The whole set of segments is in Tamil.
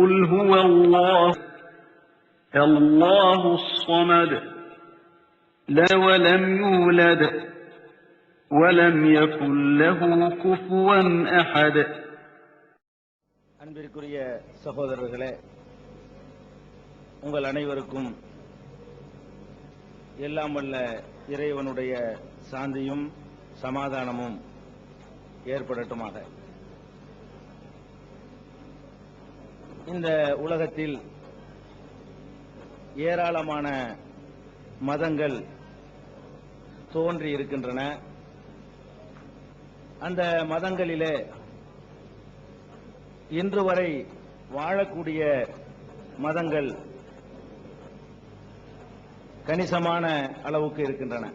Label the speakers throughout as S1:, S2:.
S1: قُلْ هُوَ اللَّهُ اللَّهُ الصَّمَدُ لَمْ يَلِدْ وَلَمْ يُولَدْ وَلَمْ يَكُنْ لَهُ كُفُوًا أَحَدٌ.
S2: அன்பிற்குரிய சகோதரர்களே, உங்கள் அனைவருக்கும் எல்லாம் வல்ல இறைவனுடைய சாந்தியும் சமாதானமும் ஏற்படட்டுமாக. இந்த உலகத்தில் ஏராளமான மதங்கள் தோன்றி இருக்கின்றன. அந்த மதங்களிலே இன்று வரை வாழக்கூடிய மதங்கள் கணிசமான அளவுக்கு இருக்கின்றன.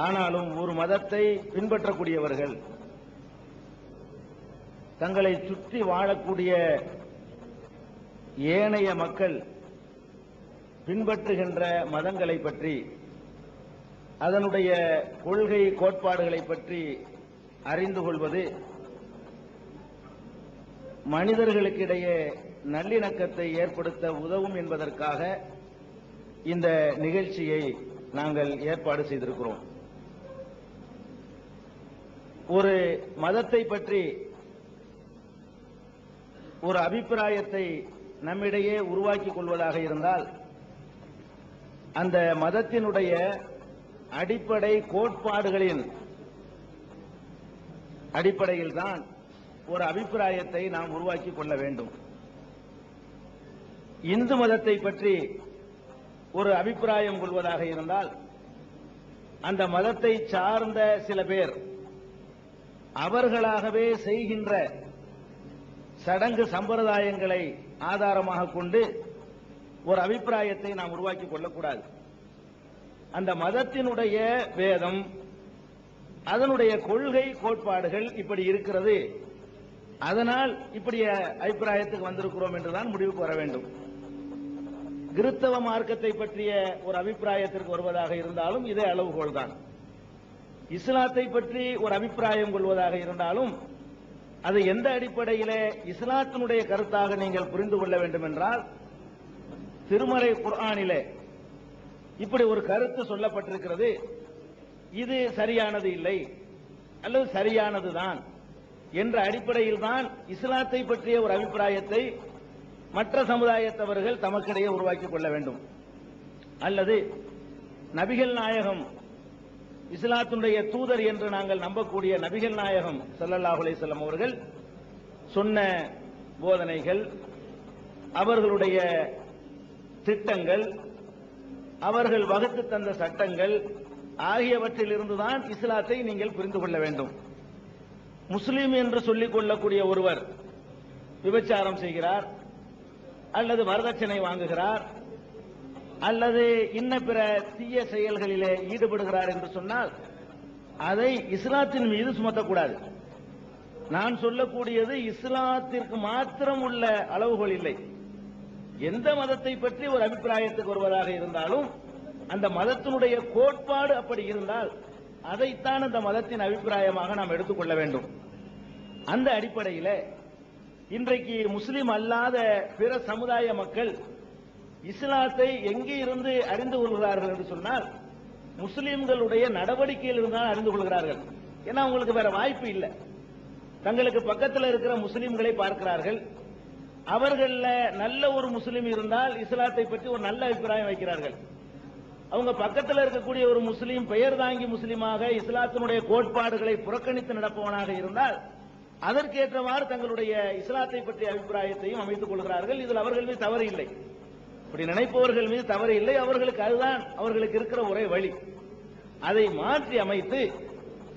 S2: ஆனாலும் ஒரு மதத்தை பின்பற்றக்கூடியவர்கள் தங்களை சுற்றி வாழக்கூடிய ஏனைய மக்கள் பின்பற்றுகின்ற மதங்களை பற்றி, அதனுடைய கொள்கை கோட்பாடுகளை பற்றி அறிந்து கொள்வது மனிதர்களுக்கிடையே நல்லிணக்கத்தை ஏற்படுத்த உதவும் என்பதற்காக இந்த நிகழ்ச்சியை நாங்கள் ஏற்பாடு செய்திருக்கிறோம். ஒரு மதத்தை பற்றி ஒரு அபிப்பிராயத்தை நம்மிடையே உருவாக்கிக் கொள்வதாக இருந்தால், அந்த மதத்தினுடைய அடிப்படை கோட்பாடுகளின் அடிப்படையில் தான் ஒரு அபிப்பிராயத்தை நாம் உருவாக்கிக் கொள்ள வேண்டும். இந்து மதத்தை பற்றி ஒரு அபிப்பிராயம் கொள்வதாக இருந்தால், அந்த மதத்தை சார்ந்த சில பேர் அவர்களாகவே செய்கின்ற சடங்கு சம்பிரதாயங்களை ஆதாரமாக கொண்டு ஒரு அபிப்பிராயத்தை நாம் உருவாக்கிக் கொள்ளக்கூடாது. அந்த மதத்தினுடைய வேதம், அதனுடைய கொள்கை கோட்பாடுகள் இப்படி இருக்கிறது, அதனால் இப்படி அபிப்பிராயத்துக்கு வந்திருக்கிறோம் என்றுதான் முடிவுக்கு வர வேண்டும். கிறிஸ்தவ மார்க்கத்தை பற்றிய ஒரு அபிப்பிராயத்திற்கு வருவதாக இருந்தாலும் இதே அளவுகோல் தான். இஸ்லாத்தை பற்றி ஒரு அபிப்பிராயம் கொள்வதாக இருந்தாலும் அது எந்த அடிப்படையிலே இஸ்லாத்தினுடைய கருத்தாக நீங்கள் புரிந்து கொள்ள வேண்டும் என்றால், திருமறை குர்ஆனிலே இப்படி ஒரு கருத்து சொல்லப்பட்டிருக்கிறது, இது சரியானது இல்லை அல்லது சரியானதுதான் என்ற அடிப்படையில் தான் இஸ்லாத்தை பற்றிய ஒரு அபிப்பிராயத்தை மற்ற சமுதாயத்தவர்கள் தமக்கிடையே உருவாக்கிக் கொள்ள வேண்டும். அல்லது நபிகள் நாயகம், இஸ்லாத்தினுடைய தூதர் என்று நாங்கள் நம்பக்கூடிய நபிகள் நாயகம் ஸல்லல்லாஹு அலைஹி வஸல்லம் அவர்கள் சொன்ன போதனைகள், அவர்களுடைய திட்டங்கள், அவர்கள் வகுத்து தந்த சட்டங்கள் ஆகியவற்றில் இருந்துதான் இஸ்லாத்தை நீங்கள் புரிந்து கொள்ள வேண்டும். முஸ்லீம் என்று சொல்லிக் கொள்ளக்கூடிய ஒருவர் விபச்சாரம் செய்கிறார், அல்லது வரதட்சணை வாங்குகிறார், அல்லது இன்ன பிற தீய செயல்களிலே ஈடுபடுகிறார் என்று சொன்னால் அதை இஸ்லாத்தின் மீது சுமத்தக்கூடாது. நான் சொல்லக்கூடியது இஸ்லாத்திற்கு மாத்திரம் உள்ள அளவுகோல் இல்லை. எந்த மதத்தை பற்றி ஒரு அபிப்பிராயத்துக்கு வருவதாக இருந்தாலும் அந்த மதத்தினுடைய கோட்பாடு அப்படி இருந்தால் அதைத்தான் அந்த மதத்தின் அபிப்பிராயமாக நாம் எடுத்துக்கொள்ள வேண்டும். அந்த அடிப்படையில் இன்றைக்கு முஸ்லிம் அல்லாத பிற சமுதாய மக்கள் இஸ்லாத்தை எங்கே இருந்து அறிந்து கொள்கிறார்கள் என்று சொன்னால், முஸ்லிம்களுடைய நடவடிக்கையில் இருந்தால் அறிந்து கொள்கிறார்கள். ஏன்னா அவங்களுக்கு வேற வாய்ப்பு இல்லை. தங்களுக்கு பக்கத்தில் இருக்கிற முஸ்லிம்களை பார்க்கிறார்கள், அவர்கள நல்ல ஒரு முஸ்லிம் இருந்தால் இஸ்லாத்தை பற்றி ஒரு நல்ல அபிப்பிராயம் வைக்கிறார்கள். அவங்க பக்கத்தில் இருக்கக்கூடிய ஒரு முஸ்லீம் பெயர் தாங்கி முஸ்லீமாக இஸ்லாத்தினுடைய கோட்பாடுகளை புறக்கணித்து நடப்பவனாக இருந்தால் அதற்கேற்றவாறு தங்களுடைய இஸ்லாத்தை பற்றிய அபிப்பிராயத்தையும் அமைத்துக் கொள்கிறார்கள். இதில் அவர்கள் மீது தவறு இல்லை. இப்படி நினைப்பவர்கள் மீது தவறு இல்லை. அவர்களுக்கு அதுதான் அவர்களுக்கு இருக்கிற ஒரே வழி. அதை மாற்றி அமைத்து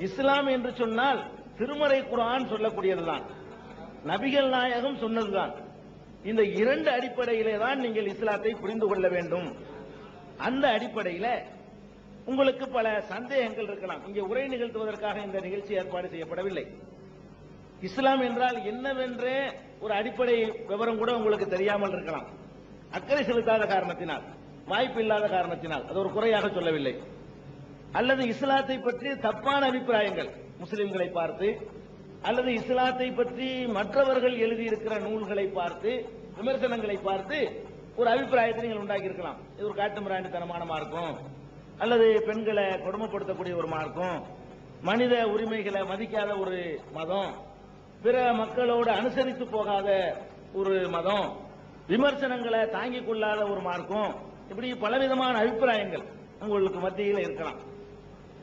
S2: இஸ்லாம் என்று சொன்னால் திருமறை குர்ஆன் சொல்லக்கூடியதுதான், நபிகள் நாயகம் சொன்னதுதான். இந்த இரண்டு அடிப்படையிலே தான் நீங்கள் இஸ்லாத்தை புரிந்து கொள்ள வேண்டும். அந்த அடிப்படையில் உங்களுக்கு பல சந்தேகங்கள் இருக்கலாம். இங்கே உரை நிகழ்த்துவதற்காக இந்த நிகழ்ச்சி ஏற்பாடு செய்யப்படவில்லை. இஸ்லாம் என்றால் என்னவென்றே ஒரு அடிப்படை விவரம் கூட உங்களுக்கு தெரியாமல் இருக்கலாம். அக்கறை செலுத்தாத காரணத்தினால், வாய்ப்பு இல்லாத காரணத்தினால், அது ஒரு குறையாக சொல்லவில்லை. அல்லது இஸ்லாத்தை பற்றி தப்பான அபிப்பிராயங்கள் முஸ்லிம்களை பார்த்து அல்லது இஸ்லாத்தை பற்றி மற்றவர்கள் எழுதியிருக்கிற நூல்களை பார்த்து விமர்சனங்களை பார்த்து ஒரு அபிப்பிராயத்தை நீங்கள் உண்டாக்கி இருக்கலாம். இது ஒரு காட்டுமிராண்டித்தனமான மார்க்கம், அல்லது பெண்களை கொடுமைப்படுத்தக்கூடிய ஒரு மார்க்கம், மனித உரிமைகளை மதிக்காத ஒரு மதம், பிற மக்களோடு அனுசரித்து போகாத ஒரு மதம், விமர்சனங்களை தாங்கிக் கொள்ளாத ஒரு மார்க்கம், இப்படி பலவிதமான அபிப்பிராயங்கள் உங்களுக்கு மத்தியில் இருக்கலாம்.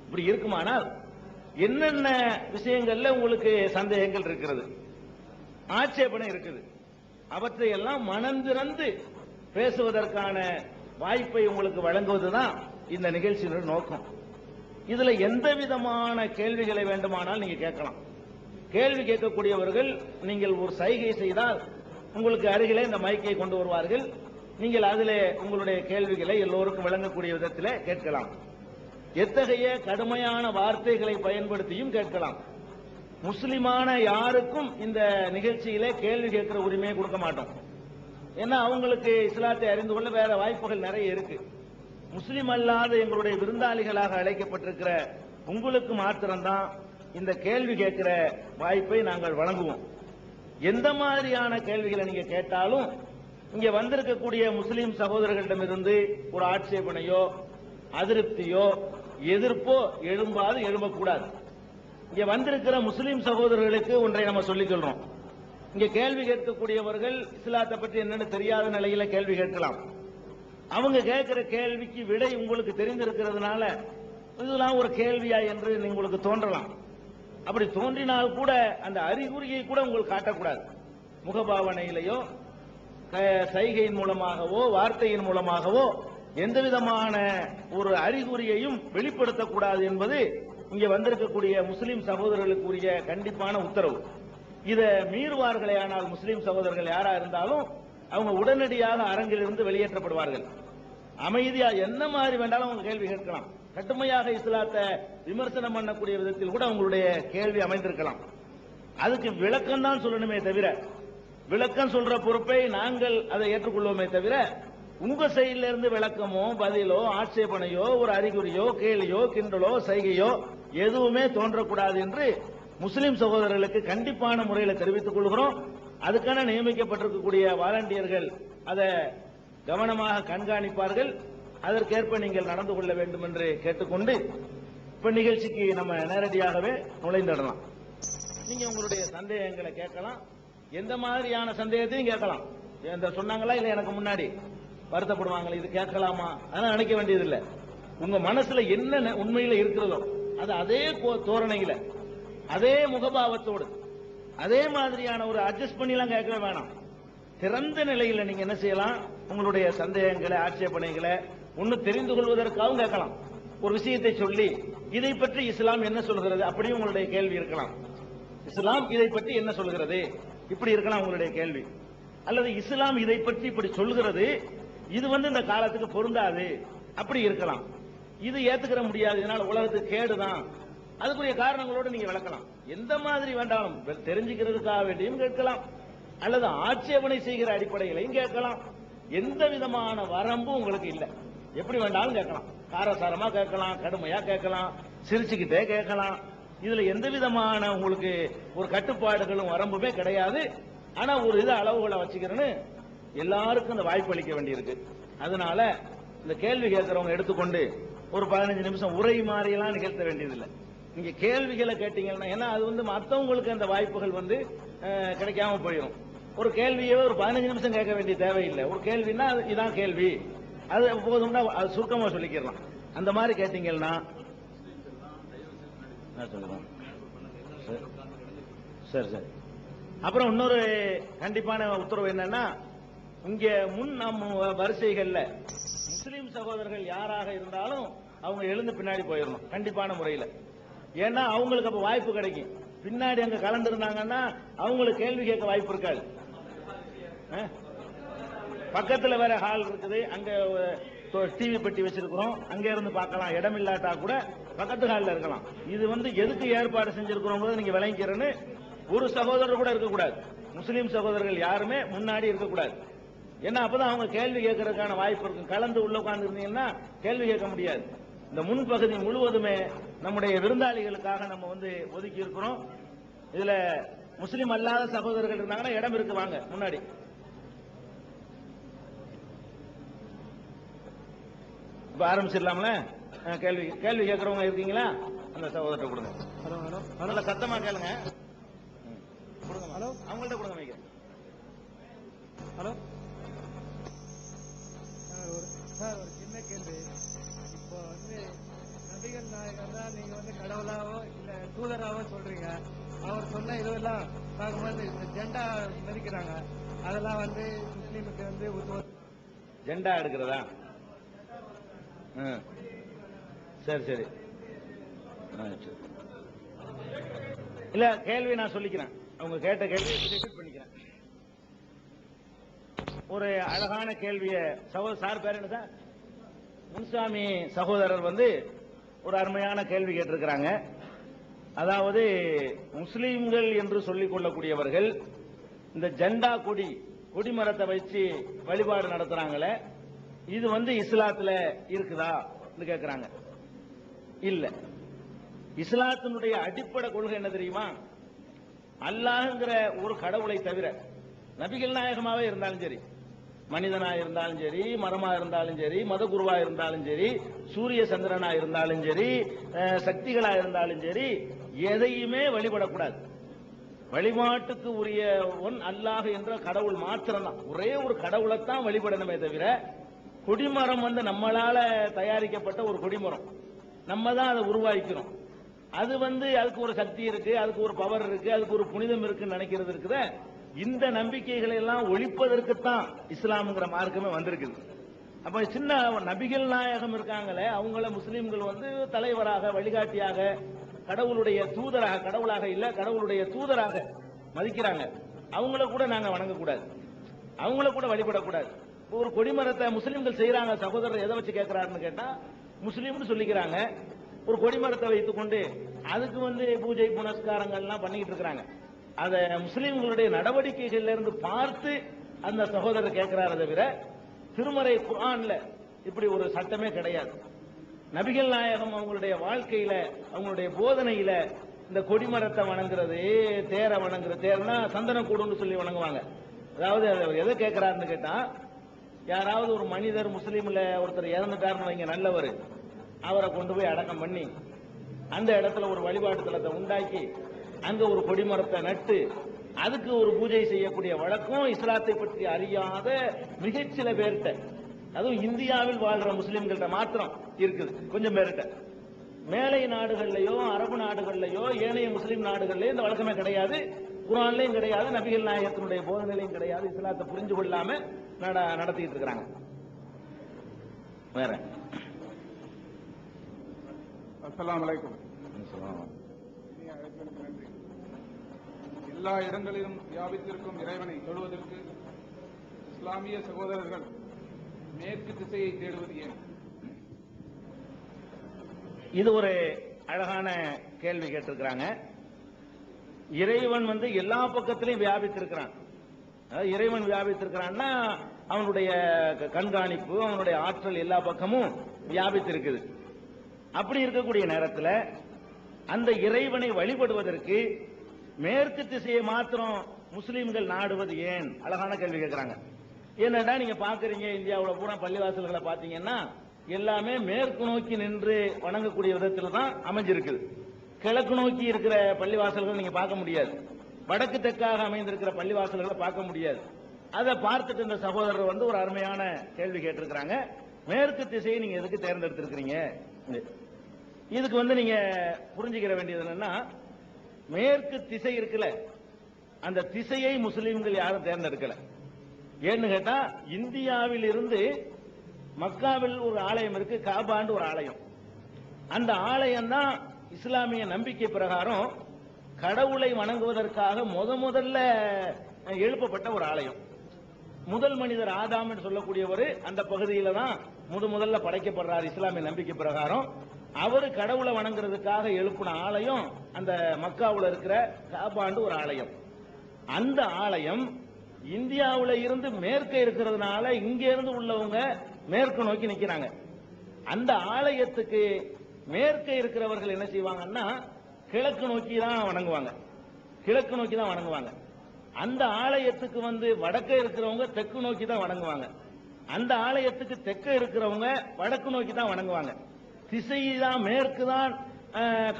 S2: இப்படி இருக்குமானால் என்னென்ன விஷயங்கள்ல உங்களுக்கு சந்தேகங்கள் இருக்கிறது, ஆட்சேபனை இருக்குது, அவற்றை எல்லாம் மனந்திறந்து பேசுவதற்கான வாய்ப்பை உங்களுக்கு வழங்குவதுதான் இந்த நிகழ்ச்சியின் நோக்கம். இதுல எந்த விதமான கேள்விகளை வேண்டுமானால் நீங்க கேட்கலாம். கேள்வி கேட்கக்கூடியவர்கள் நீங்கள் ஒரு சைகை செய்தால் உங்களுக்கு அருகிலே இந்த மைக்கை கொண்டு வருவார்கள். நீங்கள் அதிலே உங்களுடைய கேள்விகளை எல்லோருக்கும் விளங்கக்கூடிய விதத்தில் கேட்கலாம். எத்தகைய கடுமையான வார்த்தைகளை பயன்படுத்தியும் கேட்கலாம். முஸ்லிமான யாருக்கும் இந்த நிகழ்ச்சியிலே கேள்வி கேட்கிற உரிமையை கொடுக்க மாட்டோம். ஏன்னா அவங்களுக்கு இஸ்லாத்தை அறிந்து கொள்ள வேற வாய்ப்புகள் நிறைய இருக்கு. முஸ்லிம் அல்லாத எங்களுடைய விருந்தாளிகளாக அழைக்கப்பட்டிருக்கிற உங்களுக்கு மாத்திரம்தான் இந்த கேள்வி கேட்கிற வாய்ப்பை நாங்கள் வழங்குவோம். எந்த மாதிரியான கேள்விகளை நீங்க கேட்டாலும் இங்க வந்திருக்கக்கூடிய முஸ்லிம் சகோதரர்களிடமிருந்து ஒரு ஆட்சேபனையோ அதிருப்தியோ எதிர்ப்போ எழும்பக்கூடாது. இங்க வந்திருக்கிற முஸ்லிம் சகோதரர்களுக்கு ஒன்றை நம்ம சொல்லிக் கொள்றோம். இங்க கேள்வி கேட்கக்கூடியவர்கள் இஸ்லாத்தை பற்றி என்னன்னு தெரியாத நிலையில கேள்வி கேட்கலாம். அவங்க கேட்கிற கேள்விக்கு விடை உங்களுக்கு தெரிந்திருக்கிறதுனால இதெல்லாம் ஒரு கேள்வியா என்று உங்களுக்கு தோன்றலாம். அப்படி தோன்றினால் கூட அந்த அறிகுறியை கூட உங்களுக்கு காட்டக்கூடாது. முகபாவனையிலேயோ சைகையின் மூலமாகவோ வார்த்தையின் மூலமாகவோ எந்த விதமான ஒரு அறிகுறியையும் வெளிப்படுத்தக்கூடாது என்பது இங்க வந்திருக்கக்கூடிய முஸ்லிம் சகோதரர்களுக்குரிய கண்டிப்பான உத்தரவு. இதை மீறுவார்களே ஆனால் முஸ்லிம் சகோதரர்கள் யாரா இருந்தாலும் அவங்க உடனடியாக அரங்கிலிருந்து வெளியேற்றப்படுவார்கள். அமைதியா என்ன மாதிரி வேண்டாலும் அவங்க கேள்வி கேட்கலாம். கடுமையாக இஸ்லாத்தை விமர்சனம் பண்ணக்கூடிய விதத்தில் கூட உங்களுடைய கேள்வி அமைந்திருக்கலாம். அதுக்கு விளக்கம் தான் சொல்லணுமே தவிர, விளக்கம் சொல்ற பொறுப்பை நாங்கள் அதை ஏற்றுக்கொள்வோமே தவிர, உங்க சைடில இருந்து விளக்கமோ பதிலோ ஆட்சேபனையோ ஒரு அறிகுறியோ கேலியோ கிண்டலோ சைகையோ எதுவுமே தோன்றக்கூடாது என்று முஸ்லிம் சகோதரர்களுக்கு கண்டிப்பான முறையில் தெரிவித்துக் கொள்கிறோம். அதுக்கான நியமிக்கப்பட்டிருக்கக்கூடிய வாலண்டியர்கள் அதை கவனமாக கண்காணிப்பார்கள். அதற்கேற்ப நீங்கள் நடந்து கொள்ள வேண்டும் என்று கேட்டுக்கொண்டு இப்ப நிகழ்ச்சிக்கு நம்ம நேரடியாகவே நுழைந்துடலாம். நீங்க உங்களுடைய சந்தேகங்களை கேட்கலாம். எந்த மாதிரியான சந்தேகத்தையும் கேட்கலாம். இந்த சொன்னாங்களா இல்ல எனக்கு முன்னாடி வருத்தப்படுவாங்களா இது கேட்கலாமா அதெல்லாம் நினைக்க வேண்டியதில்லை. உங்க மனசுல என்ன உண்மையில இருக்கிறதோ அது அதே தோரணையில அதே முகபாவத்தோடு அதே மாதிரியான ஒரு அட்ஜஸ்ட் பண்ணி எல்லாம் கேட்கவே வேணாம். திறந்த நிலையில நீங்க என்ன செய்யலாம், உங்களுடைய சந்தேகங்களை ஆட்சேபனைகளை ஒன்னு தெரிந்து கொள்வதற்காகவும் கேட்கலாம். ஒரு விஷயத்தை சொல்லி இதை பற்றி இஸ்லாம் என்ன சொல்கிறது அப்படியும் உங்களுடைய கேள்வி இருக்கலாம். இஸ்லாம் இதை பற்றி என்ன சொல்கிறது இப்படி இருக்கலாம் உங்களுடைய கேள்வி. அல்லது இஸ்லாம் இதை பற்றி இப்படி சொல்கிறது, இது இந்த காலத்துக்கு பொருந்தாது அப்படி இருக்கலாம். இது ஏத்துக்கிற முடியாது, இதனால உலகத்துக்கு கேடுதான், அதுக்குரிய காரணங்களோடு நீங்க விளக்கலாம். எந்த மாதிரி வேண்டாலும் தெரிஞ்சுக்கிறதுக்காக வேண்டியும் கேட்கலாம், அல்லது ஆட்சேபனை செய்கிற அடிப்படையிலையும் கேட்கலாம். எந்த விதமான வரம்பும் உங்களுக்கு இல்லை. எப்படி வேண்டாலும் கேட்கலாம். காரசாரமா கேட்கலாம், கடுமையா கேட்கலாம், சிரிச்சுக்கிட்டே கேட்கலாம். இதுல எந்த விதமான உங்களுக்கு ஒரு கட்டுப்பாடுகளும் வரம்புமே கிடையாது. ஆனா ஒரு இது அளவுகளை வச்சுக்கிறேன்னு எல்லாருக்கும் இந்த வாய்ப்பு அளிக்க வேண்டியிருக்கு. அதனால இந்த கேள்வி கேட்கிறவங்க எடுத்துக்கொண்டு ஒரு 15 நிமிஷம் உரை மாறியெல்லாம் நிகழ்த்த வேண்டியதில்லை. நீங்க கேள்விகளை கேட்டீங்கன்னா, ஏன்னா அது மற்றவங்களுக்கு அந்த வாய்ப்புகள் கிடைக்காம போயிடும். ஒரு கேள்வியே ஒரு 15 நிமிஷம் கேட்க வேண்டிய தேவையில்லை. ஒரு கேள்வின்னா இதான் கேள்வி, அது போதும்னா அது சுருக்கமா சொல்லிக்கலாம். அந்த மாதிரி கேட்டீங்கன்னா சொல்லுறோம். சரி சரி. அப்புறம் இன்னொரு கண்டிப்பான உத்தரவு என்னன்னா, இங்க முன் நம்ம வரிசைகள்ல முஸ்லிம் சகோதரர்கள் யாராக இருந்தாலும் அவங்க எழுந்து பின்னாடி போயிடணும் கண்டிப்பான முறையில். ஏன்னா அவங்களுக்கு அப்ப வாய்ப்பு கிடைக்கும். பின்னாடி அங்க கலந்துருந்தாங்கன்னா அவங்களுக்கு கேள்வி கேட்க வாய்ப்பு இருக்காது. பக்கத்துல வேற ஹால் இருக்குது, அங்க டிவி பெட்டி வச்சிருக்கிறோம், அங்க இருந்து பார்க்கலாம். இடம் இல்லாட்டா கூட பக்கத்து ஹால்ல இருக்கலாம். இது எதுக்கு ஏற்பாடு செஞ்சிருக்கிறோம் நீங்க விளங்கிக்கிறேன்னு ஒரு சகோதரர் கூட இருக்கக்கூடாது. முஸ்லீம் சகோதரர்கள் யாருமே முன்னாடி இருக்கக்கூடாது. ஏன்னா அப்பதான் அவங்க கேள்வி கேட்கறதுக்கான வாய்ப்பு இருக்கும். கலந்து உள்ள உட்கார்ந்து இருந்தீங்கன்னா கேள்வி கேட்க முடியாது. இந்த முன்பகுதி முழுவதுமே நம்முடைய விருந்தாளிகளுக்காக நம்ம ஒதுக்கி இருக்கிறோம். இதுல முஸ்லிம் அல்லாத சகோதரர்கள் இருந்தாங்கன்னா இடம் இருக்கு, வாங்க முன்னாடி. இப்ப ஆரம்பிச்சிடலாம்ல? கேள்வி கேட்கறவங்க இருக்கீங்களா? அந்த சகோதரத்தை கொடுங்க.
S3: ஹலோ ஹலோ
S2: நல்ல சத்தமா கேளுங்க. கொடுங்க. ஹலோ, அவங்கள்ட்ட கொடுங்க மைக்க.
S3: ஹலோ சார், ஒரு சின்ன கேள்வி. இப்போ நபிகள் நாயகம் தான் நீங்க கடவுளாவோ இல்ல தூதராவோ சொல்றீங்க. அவர் சொன்ன இதெல்லாம் பார்க்கும்போது இந்த ஜெண்டா மதிக்கிறாங்க. அதெல்லாம் முஸ்லீமுக்கு
S2: ஜெண்டா எடுக்கிறதா? சரி சரி. இல்ல, கேள்வி நான் சொல்லிக்கிறேன். அவங்க கேட்ட கேள்வி ரிப்பீட் பண்ணிக்கிறேன். ஒரு அழகான கேள்விய சார் பேர் என்ன சார்? முன்சாமி சகோதரர் ஒரு அருமையான கேள்வி கேட்டிருக்கிறாங்க. அதாவது முஸ்லீம்கள் என்று சொல்லிக் கொள்ளக்கூடியவர்கள் இந்த ஜெண்டா கொடிமரத்தை வச்சு வழிபாடு நடத்துறாங்களே, இது இஸ்லாத்துல இருக்குதா கேட்கிறாங்க. இல்ல. இஸ்லாத்தினுடைய அடிப்படை கொள்கை என்ன தெரியுமா? அல்லாஹ்ங்கிற ஒரு கடவுளை தவிர நபிகள் நாயகமாவே இருந்தாலும் சரி, மனிதனா இருந்தாலும் சரி, மரமா இருந்தாலும் சரி, மத குருவா இருந்தாலும் சரி, சூரிய சந்திரனா இருந்தாலும் சரி, சக்திகளா இருந்தாலும் சரி, எதையுமே வழிபடக்கூடாது. வழிபாட்டுக்கு உரிய ஒன் அல்லாஹ் என்ற கடவுள் மாத்திரம்தான். ஒரே ஒரு கடவுளைத்தான் வழிபடணுமே தவிர, கொடிமரம் நம்மளால தயாரிக்கப்பட்ட ஒரு கொடிமரம், நம்ம தான் அதை உருவாக்கிறோம். அது அதுக்கு ஒரு சக்தி இருக்கு, அதுக்கு ஒரு பவர் இருக்கு, அதுக்கு ஒரு புனிதம் இருக்குன்னு நினைக்கிறது இருக்குது. இந்த நம்பிக்கைகளை எல்லாம் ஒழிப்பதற்குத்தான் இஸ்லாம்ங்கிற மார்க்கமே வந்திருக்குது. அப்ப சின்ன நபிகள் நாயகம் இருக்காங்களே, அவங்கள முஸ்லீம்கள் தலைவராக, வழிகாட்டியாக, கடவுளுடைய தூதராக, கடவுளாக இல்ல கடவுளுடைய தூதராக மதிக்கிறாங்க. அவங்கள கூட நாங்க வணங்கக்கூடாது, அவங்கள கூட வழிபடக்கூடாது. ஒரு கொடிமரத்தை முஸ்லீம்கள் செய்யறாங்க. சகோதரர் எதை வச்சு கேட்கிறாருன்னு கேட்டா, முஸ்லீம்னு சொல்லிக்கிறாங்க. ஒரு கொடிமரத்தை வைத்துக் கொண்டு அதுக்கு பூஜை புனஸ்காரங்கள் எல்லாம் பண்ணிட்டு இருக்கிறாங்க. அத முஸ்லீம்களுடைய நடவடிக்கைகள்ல இருந்து பார்த்து அந்த சகோதரர் கேட்கிறார தவிர, திருமறை குர்ஆன்ல இப்படி ஒரு சட்டமே கிடையாது. நபிகள் நாயகம் அவங்களுடைய வாழ்க்கையில, அவங்களுடைய போதனையில இந்த கொடிமரத்தை வணங்குறது, தேரை வணங்குறது, தேர்னா சந்தன கூடுன்னு சொல்லி வணங்குவாங்க. அதாவது எதை கேட்கிறாருன்னு கேட்டா, யாராவது ஒரு மனிதர் முஸ்லீம்ல ஒருத்தர் இறந்துட்டாருன்னு வைங்க, நல்லவர், அவரை கொண்டு போய் அடக்கம் பண்ணி அந்த இடத்துல ஒரு வழிபாட்டு தலத்தை உண்டாக்கி அங்க ஒரு கொடிமரத்தை நட்டு அதுக்கு ஒரு பூஜை செய்யக்கூடிய வழக்கம் இஸ்லாத்தை பற்றி அறியாத மிகச்சில பேர்கிட்ட, அதுவும் இந்தியாவில் வாழ்ற முஸ்லிம்கள்ட்ட மாத்திரம் இருக்குது, கொஞ்சம் பேர்கிட்ட. மேலை நாடுகள்லயோ அரபு நாடுகள்லயோ ஏனைய முஸ்லீம் நாடுகள்லயோ இந்த வழக்கமே கிடையாது. குர்ஆன்லயும் கிடையாது, நபிகள் நாயகத்தினுடைய போதனையிலையும் கிடையாது. இஸ்லாத்தை புரிஞ்சு கொள்ளாம நடத்திட்டு இருக்கிறாங்க. வேற.
S4: அஸ்ஸலாமு அலைக்கும். எல்லா இடங்களிலும் வியாபித்திருக்கும் இறைவனை தொழுவதற்கு இஸ்லாமிய சகோதரர்கள் மேற்கு திசையை தேடுவது ஏன்?
S2: இது ஒரு அழகான கேள்வி கேட்டிருக்கிறாங்க. இறைவன் எல்லா பக்கத்திலையும் வியாபித்திருக்கிறான். இறைவன் வியாபித்திருக்கிறான்னா அவனுடைய கண்காணிப்பு, அவனுடைய ஆற்றல் எல்லா பக்கமும் வியாபித்திருக்குது. அப்படி இருக்கக்கூடிய நேரத்தில் அந்த இறைவனை வழிபடுவதற்கு மேற்கு திசையை மாத்திரம் முஸ்லீம்கள் நாடுவது ஏன்? அழகான கேள்வி கேட்கிறாங்க. ஏன்னா நீங்க பாக்குறீங்க, இந்தியாவில் பூரா பள்ளிவாசல்களை பாத்தீங்கன்னா எல்லாமே மேற்கு நோக்கி நின்று வணங்கக்கூடிய விதத்தில் தான் அமைஞ்சிருக்குது. கிழக்கு நோக்கி இருக்கிற பள்ளிவாசல்கள் நீங்க பார்க்க முடியாது, வடக்கு தெற்காக அமைந்திருக்கிற பள்ளிவாசல்களை பார்க்க முடியாது. அதை பார்த்துட்டு இந்த சகோதரர் ஒரு அருமையான கேள்வி கேட்டிருக்கிறாங்க. மேற்கு திசையை நீங்க எதுக்கு தேர்ந்தெடுத்திருக்கிறீங்க? இதுக்கு நீங்க புரிஞ்சுக்கிற வேண்டியது என்னன்னா, மேற்கு திசை இருக்குல்ல, அந்த திசையை முஸ்லீம்கள் யாரும் தேர்ந்தெடுக்கல. ஏன்னு கேட்டா, இந்தியாவில் இருந்து மக்காவில் ஒரு ஆலயம் இருக்கு, காபான்னு ஒரு ஆலயம். அந்த ஆலயம் தான் இஸ்லாமிய நம்பிக்கை பிரகாரம் கடவுளை வணங்குவதற்காக முதல்ல எழுப்பப்பட்ட ஒரு ஆலயம். முதல் மனிதர் ஆதாம் என்று சொல்லக்கூடியவர் அந்த பகுதியில தான் முதல்ல படைக்கப்படுறார். இஸ்லாமிய நம்பிக்கை பிரகாரம் அவர் கடவுளை வணங்குறதுக்காக எழுப்பின ஆலயம் அந்த மக்காவில் இருக்கிற காபாண்டு ஒரு ஆலயம். அந்த ஆலயம் இந்தியாவில் இருந்து மேற்கே இருக்கிறதுனால இங்க இருந்து உள்ளவங்க மேற்கு நோக்கி நிக்கிறாங்க. அந்த ஆலயத்துக்கு மேற்கே இருக்கிறவர்கள் என்ன செய்வாங்கன்னா கிழக்கு நோக்கி தான் வணங்குவாங்க. கிழக்கு நோக்கி தான் வணங்குவாங்க. அந்த ஆலயத்துக்கு வந்து வடக்கே இருக்கிறவங்க தெற்கு நோக்கி தான் வணங்குவாங்க. அந்த ஆலயத்துக்கு தெற்க இருக்கிறவங்க வடக்கு நோக்கி தான் வணங்குவாங்க. திசை தான் மேற்கு தான்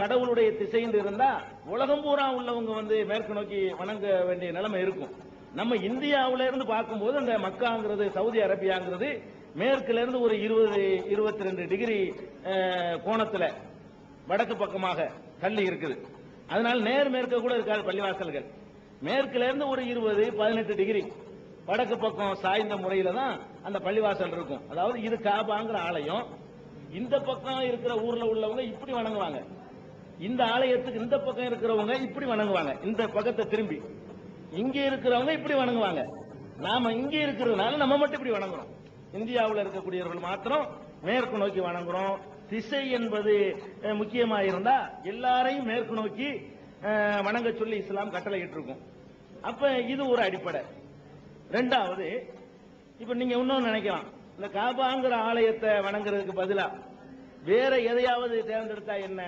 S2: கடவுளுடைய திசைன்னு இருந்தா உலகம் பூரா உள்ளவங்க வந்து மேற்கு நோக்கி வணங்க வேண்டிய நிலைமை இருக்கும். நம்ம இந்தியாவில இருந்து பார்க்கும்போது அந்த மக்காங்கிறது சவுதி அரேபியாங்கிறது மேற்குல இருந்து ஒரு 20-22 டிகிரி கோணத்துல வடக்கு பக்கமாக தள்ளி இருக்குது. அதனால நேர் மேற்க கூட இருக்காது பள்ளிவாசல்கள். மேற்குல இருந்து ஒரு 20-18 டிகிரி வடக்கு பக்கம் சாய்ந்த முறையில தான் அந்த பள்ளிவாசல் இருக்கும். அதாவது இது காபாங்கிற ஆலயம். இந்த பக்கம் இருக்கிற ஊர்ல உள்ளவங்க இப்படி வணங்குவாங்க. இந்த ஆலயத்துக்கு இந்த பக்கம் இருக்கிறவங்க இப்படி வணங்குவாங்க. இந்த பக்கத்தை திரும்பி இங்க இருக்கிறவங்க இப்படி வணங்குவாங்க. நாம இங்க இருக்கிறதுனால நம்ம மட்டும் இப்படி வணங்குறோம். இந்தியாவில் இருக்கக்கூடியவர்கள் மாத்திரம் மேற்கு நோக்கி வணங்குறோம். திசை என்பது முக்கியமா இருந்தா எல்லாரையும் மேற்கு நோக்கி வணங்க சொல்லி இஸ்லாம் கட்டளையிட்டு இருக்கும். அப்ப இது ஒரு அடிப்படை. ரெண்டாவது, இப்ப நீங்க இன்னொன்னு நினைக்கலாம், இந்த காபாங்கிற ஆலயத்தை வணங்குறதுக்கு பதிலா வேற எதையாவது தேர்ந்தெடுத்தா என்ன,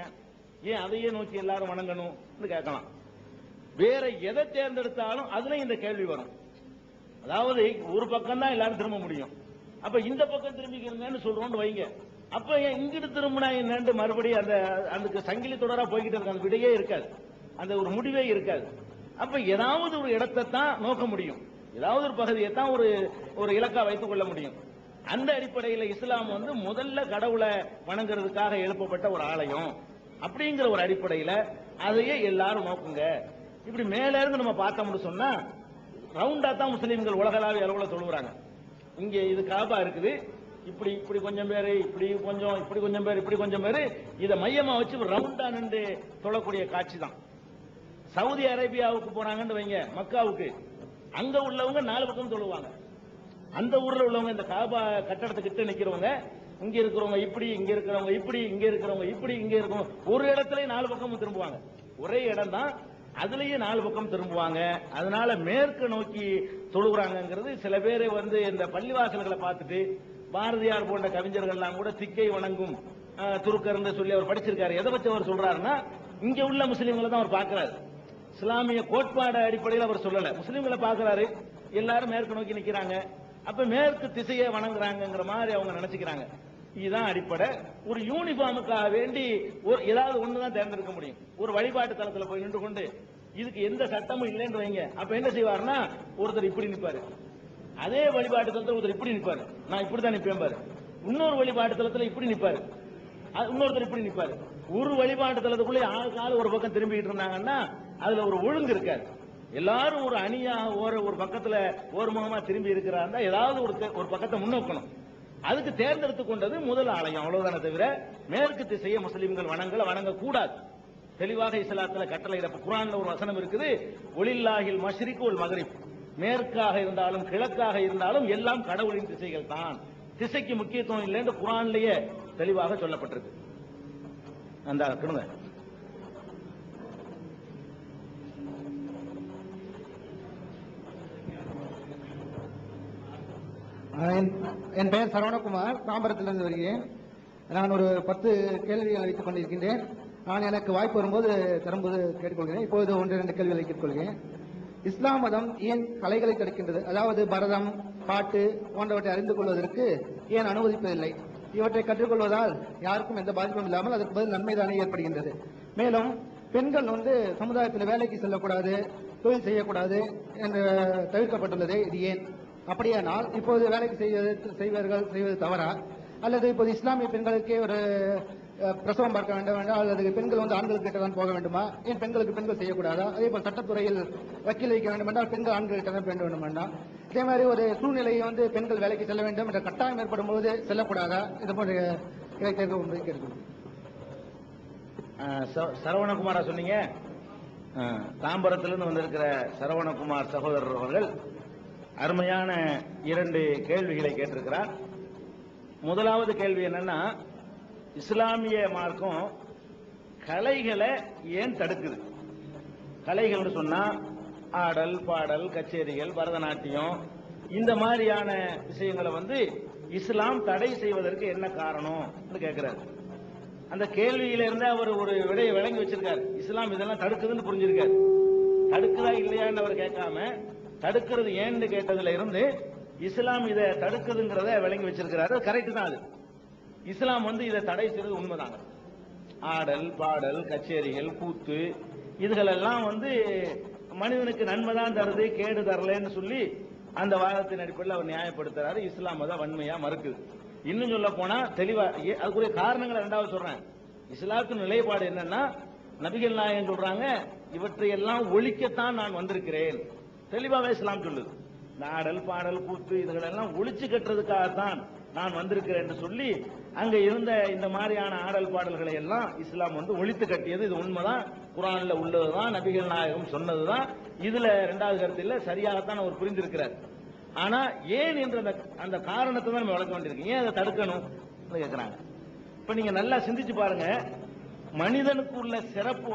S2: ஏன் அதையே நோக்கி எல்லாரும் வணங்கணும் கேட்கலாம். வேற எதை தேர்ந்தெடுத்தாலும் அதுல இந்த கேள்வி வரும். அதாவது ஒரு பக்கம் தான் எல்லாரும் திரும்ப முடியும். அப்ப இந்த பக்கம் திரும்பிக்கிறீங்கன்னு சொல்றோம்னு வைங்க. அப்ப இங்கிட்டு திரும்பினா என்னன்னு மறுபடியும் அந்த அதுக்கு சங்கிலி தொடரா போய்கிட்டு இருக்க, அந்த விடையே இருக்காது, அந்த ஒரு முடிவே இருக்காது. அப்ப ஏதாவது ஒரு இடத்தை தான் நோக்க முடியும், ஏதாவது ஒரு பகுதியை தான் ஒரு இலக்கா வைத்துக் கொள்ள முடியும். அந்த அடிப்படையில் இஸ்லாம் வந்து முதல்ல கடவுளை வணங்குறதுக்காக எழுப்பப்பட்ட ஒரு ஆலயம் அப்படிங்கிற ஒரு அடிப்படையில் அதையே எல்லாரும் நோக்குங்க. இப்படி மேல இருந்து நம்ம பார்த்தோம்னு சொன்னா ரவுண்டா தான் முஸ்லீம்கள் உலகளாவிய அளவுல சொல்லுறாங்க. இங்க இது காபா இருக்குது, இப்படி இப்படி கொஞ்சம் பேரு, இப்படி கொஞ்சம் இப்படி கொஞ்சம் பேர், இப்படி கொஞ்சம் பேரு, இதை மையமா வச்சு ரவுண்டா நின்று தொழக்கூடிய காட்சி தான். சவுதி அரேபியாவுக்கு போறாங்கன்னு வைங்க, மக்காவுக்கு, அங்க உள்ளவங்க 4 பக்கம் தொழுவாங்க. அந்த ஊர்ல உள்ளவங்க இந்த காபா கட்டடத்துக்கிட்ட நிக்கிறவங்க இங்க இருக்கிறவங்க இப்படி, இங்க இருக்கிறவங்க இப்படி, இங்க இருக்கிறவங்க இப்படி, இங்க இருக்கிறவங்க ஒரு இடத்துல 4 பக்கம் திரும்புவாங்க. ஒரே இடம் தான், அதுலயே 4 பக்கம் திரும்புவாங்க. அதனால மேற்கு நோக்கி தொழுகிறாங்கிறது சில பேர் வந்து இந்த பள்ளிவாசல்களை பார்த்துட்டு பாரதியார் போன்ற கவிஞர்கள் எல்லாம் கூட திக்கை வணங்கும் துருக்கர்னு சொல்லி அவர் படிச்சிருக்காரு. எதை வச்சு அவர் சொல்றாருன்னா, இங்க உள்ள முஸ்லீம்களை தான் அவர் பார்க்கிறாரு. இஸ்லாமிய கோட்பாடு அடிப்படையில் அவர் சொல்லல, முஸ்லீம்களை பார்க்கிறாரு. எல்லாரும் மேற்கு நோக்கி நிக்கிறாங்க, அப்ப மேற்கு திசையை வணங்குறாங்கிற மாதிரி அவங்க நினைச்சுக்கிறாங்க. இதுதான் அடிப்படை. ஒரு யூனிஃபார்முக்காக வேண்டி ஏதாவது ஒண்ணுதான் தேர்ந்தெடுக்க முடியும். ஒரு வழிபாட்டு தளத்தில் போய் நின்று கொண்டு இதுக்கு எந்த சட்டமும் இல்லைன்னு வைங்க, அப்ப என்ன செய்வாருன்னா ஒருத்தர் இப்படி நிற்பாரு, அதே வழிபாட்டு தளத்தில் ஒருத்தர் இப்படி நிற்பாரு, நான் இப்படிதான் நிற்பேன் பாரு. இன்னொரு வழிபாட்டு தளத்தில் இப்படி நிற்பாரு, இன்னொருத்தர் இப்படி நிற்பாரு. ஒரு வழிபாட்டு தளத்துக்குள்ளே ஆளுக்கு ஒரு பக்கம் திரும்பிட்டு இருந்தாங்கன்னா அதுல ஒரு ஒழுங்கு இருக்காது. எல்லாரும் ஒரு அணியாக ஒரு பக்கத்துல ஓர்முகமா திரும்பி இருக்கிறாருந்தா ஏதாவது ஒரு பக்கத்தை முன்னோக்கணும். அதுக்கு தேர்ந்தெடுத்து கொண்டது முதல் ஆலயம், அவ்வளவுதானே தவிர மேற்கு திசையை முஸ்லிம்கள் வணங்க கூடாது. தெளிவாக இஸ்லாத்துல கட்டளை. குர்ஆன்ல ஒரு வசனம் இருக்குது, ஒலில்லாஹில் மஷ்ரிக் வல் மக்ரிப், மேற்காக இருந்தாலும் கிழக்காக இருந்தாலும் எல்லாம் கடவுளின் திசைகள் தான், திசைக்கு முக்கியத்துவம் இல்லை என்று குர்ஆன்லயே தெளிவாக சொல்லப்பட்டிருக்கு. அந்த கிடுங்க
S3: என் பெயர் சரவணகுமார், தாம்பரத்திலிருந்து வருகிறேன். நான் ஒரு 10 கேள்விகளை வைத்துக் கொண்டிருக்கின்றேன். நான் எனக்கு வாய்ப்பு வரும்போது தரும்போது கேட்டுக்கொள்கிறேன். இப்போது 1-2 கேள்விகளை கேட்டுக்கொள்கிறேன். இஸ்லாம் மதம் ஏன் கலைகளை தடுக்கின்றது? அதாவது பரதம், பாட்டு போன்றவற்றை அறிந்து கொள்வதற்கு ஏன் அனுமதிப்பதில்லை? இவற்றை கற்றுக்கொள்வதால் யாருக்கும் எந்த பாதிப்பும் இல்லாமல் அதற்கு பதில் நன்மைதானே ஏற்படுகின்றது. மேலும் பெண்கள் சமுதாயத்தில் வேலைக்கு செல்லக்கூடாது, தொழில் செய்யக்கூடாது என்று தவிர்க்கப்பட்டுள்ளது, இது ஏன்? அப்படியானால் இப்போது வேலைக்கு செய்வது தவறா? அல்லது இப்போது இஸ்லாமிய பெண்களுக்கே ஒரு பிரசவம் பார்க்க வேண்டும் என்றால் அல்லது பெண்கள் ஆண்களுக்கு கிட்ட தான் போக வேண்டுமா? ஏன் பெண்களுக்கு பெண்கள் செய்யக்கூடாதா? அதே போல் சட்டத்துறையில் வக்கீல் வைக்க வேண்டும் என்றால் பெண்கள் ஆண்கள் கிட்ட தான் வேண்டும் வேண்டாம்? இதே மாதிரி ஒரு சூழ்நிலையை பெண்கள் வேலைக்கு செல்ல வேண்டும் என்ற கட்டாயம் ஏற்படும் போது செல்லக்கூடாதா? இது போன்ற கேட்கணும்.
S2: சரவணகுமாரா சொன்னீங்க. தாம்பரத்திலிருந்து வந்திருக்கிற சரவணகுமார் சகோதரர் அவர்கள் அருமையான 2 கேள்விகளை கேட்டிருக்கிறார். முதலாவது கேள்வி என்னன்னா, இஸ்லாமிய மார்க்கம் கலைகளை ஏன் தடுக்குது? கலைகள் சொன்னா ஆடல், பாடல், கச்சேரிகள், பரதநாட்டியம் இந்த மாதிரியான விஷயங்களை இஸ்லாம் தடை செய்வதற்கு என்ன காரணம் கேட்கிறார். அந்த கேள்வியில இருந்து அவர் ஒரு விடையை விளங்கி வச்சிருக்காரு. இஸ்லாம் இதெல்லாம் தடுக்குதுன்னு புரிஞ்சிருக்காரு. தடுக்குதா இல்லையான்னு அவர் கேட்காம தடுக்கிறது ஏன்னு கேட்டதுல இருந்து இஸ்லாம் இதை தடுக்குதுங்கிறத விளங்கி வச்சிருக்கிறாரு. கரெக்ட் தான். அது இஸ்லாம் இதை தடை செய்யறது உண்மைதாங்க. ஆடல் பாடல் கச்சேரிகள் கூத்து இதுகளெல்லாம் மனிதனுக்கு நன்மை தான் தருது கேடு தரலன்னு சொல்லி அந்த வாதத்தின் அடிப்படையில் அவர் நியாயப்படுத்துறாரு. இஸ்லாம் அதை வன்மையா மறுக்குது. இன்னும் சொல்ல போனா தெளிவா அதுக்குரிய காரணங்களை ரெண்டாவது சொல்றேன். இஸ்லாத்தின் நிலைப்பாடு என்னன்னா, நபிகள் நாயகம் சொல்றாங்க, இவற்றையெல்லாம் ஒழிக்கத்தான் நான் வந்திருக்கிறேன். தெளிவாவே இஸ்லாம் சொல்லுது. இந்த ஆடல் பாடல் கூத்து இதுகளெல்லாம் ஒழிச்சு கட்டுறதுக்காகத்தான் நான் வந்திருக்கிறேன் சொல்லி அங்க இருந்த இந்த மாதிரியான ஆடல் பாடல்களை எல்லாம் இஸ்லாம் ஒழித்து கட்டியது. இது உண்மைதான், குர்ஆன்ல உள்ளதுதான், நபிகள் நாயகம் சொன்னதுதான். இதுல இரண்டாவது கருத்து இல்ல, சரியாகத்தான் அவர் புரிந்திருக்கிறார். ஆனா ஏன் என்ற அந்த காரணத்தை தான் நம்ம வளர்க்க வேண்டியிருக்கு. ஏன் அதை தடுக்கணும் கேட்கிறாங்க. இப்ப நீங்க நல்லா சிந்திச்சு பாருங்க. மனிதனுக்கு உள்ள சிறப்பு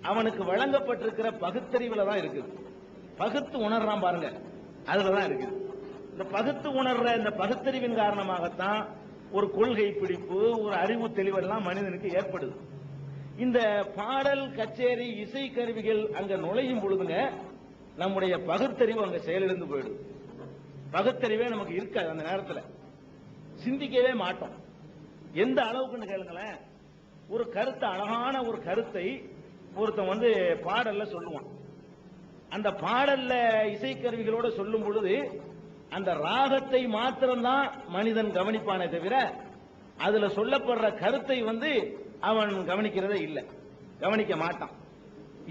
S2: அவனுக்கு வழங்கப்பட்டிருக்கிற பகுத்தறிவுல தான் இருக்குது. பகுத்து உணர்றான் பாருங்க, அதுலதான் இருக்குது. இந்த பகுத்து உணர்ற இந்த பகுத்தறிவின் காரணமாகத்தான் ஒரு கொள்கை பிடிப்பு, ஒரு அறிவு தெளிவெல்லாம் மனிதனுக்கு ஏற்படுது. இந்த பாடல் கச்சேரி இசை கருவிகள் அங்க நுழையும் பொழுதுங்க நம்முடைய பகுத்தறிவு அங்க செயலிழந்து போயிடுது. பகுத்தறிவே நமக்கு இருக்காது. அந்த நேரத்தில் சிந்திக்கவே மாட்டோம். எந்த அளவுக்குன்னு கேளுங்களேன். ஒரு கருத்தை, அழகான ஒரு கருத்தை ஒருத்தன் பாடல்ல சொல்லுவான். அந்த பாடல்ல இசைக்கருவிகளோட சொல்லும் பொழுது அந்த ராகத்தை மாத்திரம்தான் மனிதன் கவனிப்பானே தவிர அதுல சொல்லப்படுற கருத்தை அவன் கவனிக்கிறதே இல்லை, கவனிக்க மாட்டான்.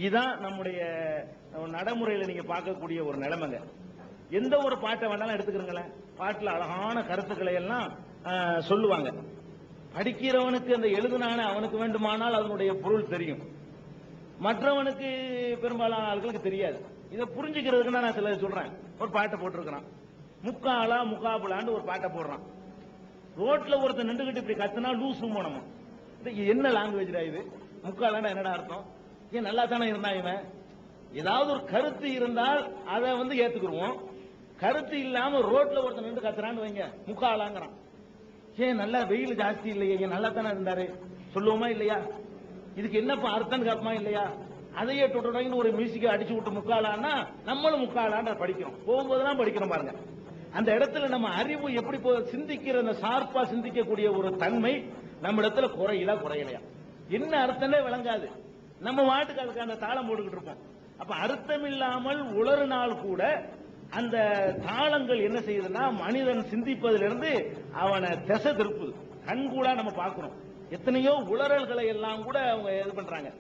S2: இதுதான் நம்முடைய நடைமுறையில் நீங்க பார்க்கக்கூடிய ஒரு நிலைமைங்க. எந்த ஒரு பாட்டை வேணாலும் எடுத்துக்கிறீங்களேன், பாட்டுல அழகான கருத்துக்களை எல்லாம் சொல்லுவாங்க. படிக்கிறவனுக்கு அந்த எழுதுனான அவனுக்கு வேண்டுமானால் அதனுடைய பொருள் தெரியும், மற்றவனுக்கு பெரும்பாலான ஆட்களுக்கு தெரியாது. இதை புரிஞ்சுக்கிறதுக்கு நான் சில சொல்றேன். ஒரு பாட்டை போட்டிருக்கிறான், முக்காலா முக்காபுலான்னு ஒரு பாட்டை போடுறான். ரோட்ல ஒருத்தர் நின்றுகிட்டு இப்படி கத்துனா லூசு போனோம். என்ன லாங்குவேஜ் இது? முக்காலான்னா என்னடா அர்த்தம்? ஏன் நல்லா தானே இருந்தான் இவன். ஏதாவது ஒரு கருத்து இருந்தால் அதை ஏத்துக்குருவோம். கருத்து இல்லாம ரோட்ல ஒருத்தர் நின்று கத்துறான்னு வைங்க, முக்காலாங்கிறான். ஏன் நல்லா வெயில் ஜாஸ்தி இல்லையா, ஏன் நல்லா தானே இருந்தாரு சொல்லுவோமா இல்லையா? இதுக்கு என்னப்பா அர்த்தம் கேட்பமா இல்லையா? அதையே தொட்டு ஒரு மியூசிக்கை அடிச்சு விட்டு முக்காலான்னா நம்மளும் முக்காலான்ற படிக்கிறோம். போகும்போதுதான் படிக்கிறோம் பாருங்க. அந்த இடத்துல நம்ம அறிவு எப்படி சிந்திக்கிற அந்த ஷார்ப்பா சிந்திக்கக்கூடிய ஒரு தன்மை நம்ம இடத்துல குறையலையா? என்ன அர்த்தமே விளங்காது. நம்ம வாட்டுக்கு அதுக்கு அந்த தாளம் போட்டுக்கிட்டு இருப்போம். அப்ப அர்த்தம் இல்லாமல் உளறு நாள் கூட அந்த தாளங்கள் என்ன செய்யுதுன்னா மனிதன் சிந்திப்பதிலிருந்து அவனை திசை திருப்புது. கண்கூடா நம்ம பார்க்கிறோம். எத்தனையோ உளறல்களை எல்லாம் கூட அவங்க இது பண்றாங்க.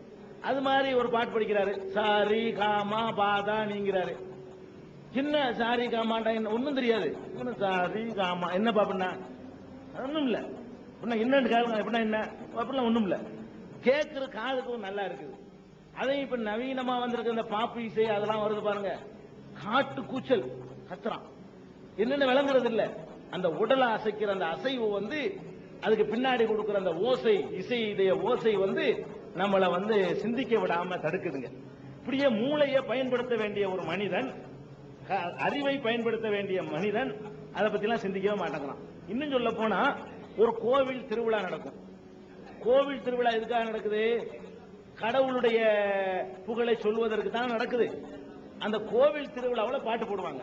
S2: அது மாதிரி ஒரு பாட்டு படிக்கிறாரு, சாரி காமா பாதா நீங்கிறாரு. என்ன சாரி காமாண்டா என்ன ஒன்னும் தெரியாது. சாரி காமா என்ன பாப்பா ஒன்னும் இல்ல. என்னன்னு கேளுங்க, எப்படின்னா என்ன அப்படிலாம் ஒண்ணும் இல்ல. கேட்கிற காதுக்கும் நல்லா இருக்குது. அதையும் இப்ப நவீனமா வந்திருக்க இந்த பாப்பு இசை அதெல்லாம் வருது பாருங்க, காட்டு கூச்சல் கத்துறான். என்னென்ன விளங்குறது இல்ல. அந்த உடலை அசைக்கிற அந்த அசைவு அதுக்கு பின்னாடி கொடுக்கிற அந்த ஓசை, இசை இதய ஓசை நம்மளை சிந்திக்க விடாம தடுக்குதுங்க. இப்படியே மூளையை பயன்படுத்த வேண்டிய ஒரு மனிதன், அறிவை பயன்படுத்த வேண்டிய மனிதன் அதை பத்தி எல்லாம் சிந்திக்கவே மாட்டேங்கிறான். இன்னும் சொல்ல போனா ஒரு கோவில் திருவிழா நடக்கும். கோவில் திருவிழா எதுக்காக நடக்குது? கடவுளுடைய புகழை சொல்வதற்கு தான் நடக்குது. அந்த கோவில் திருவிழாவில் பாட்டு போடுவாங்க.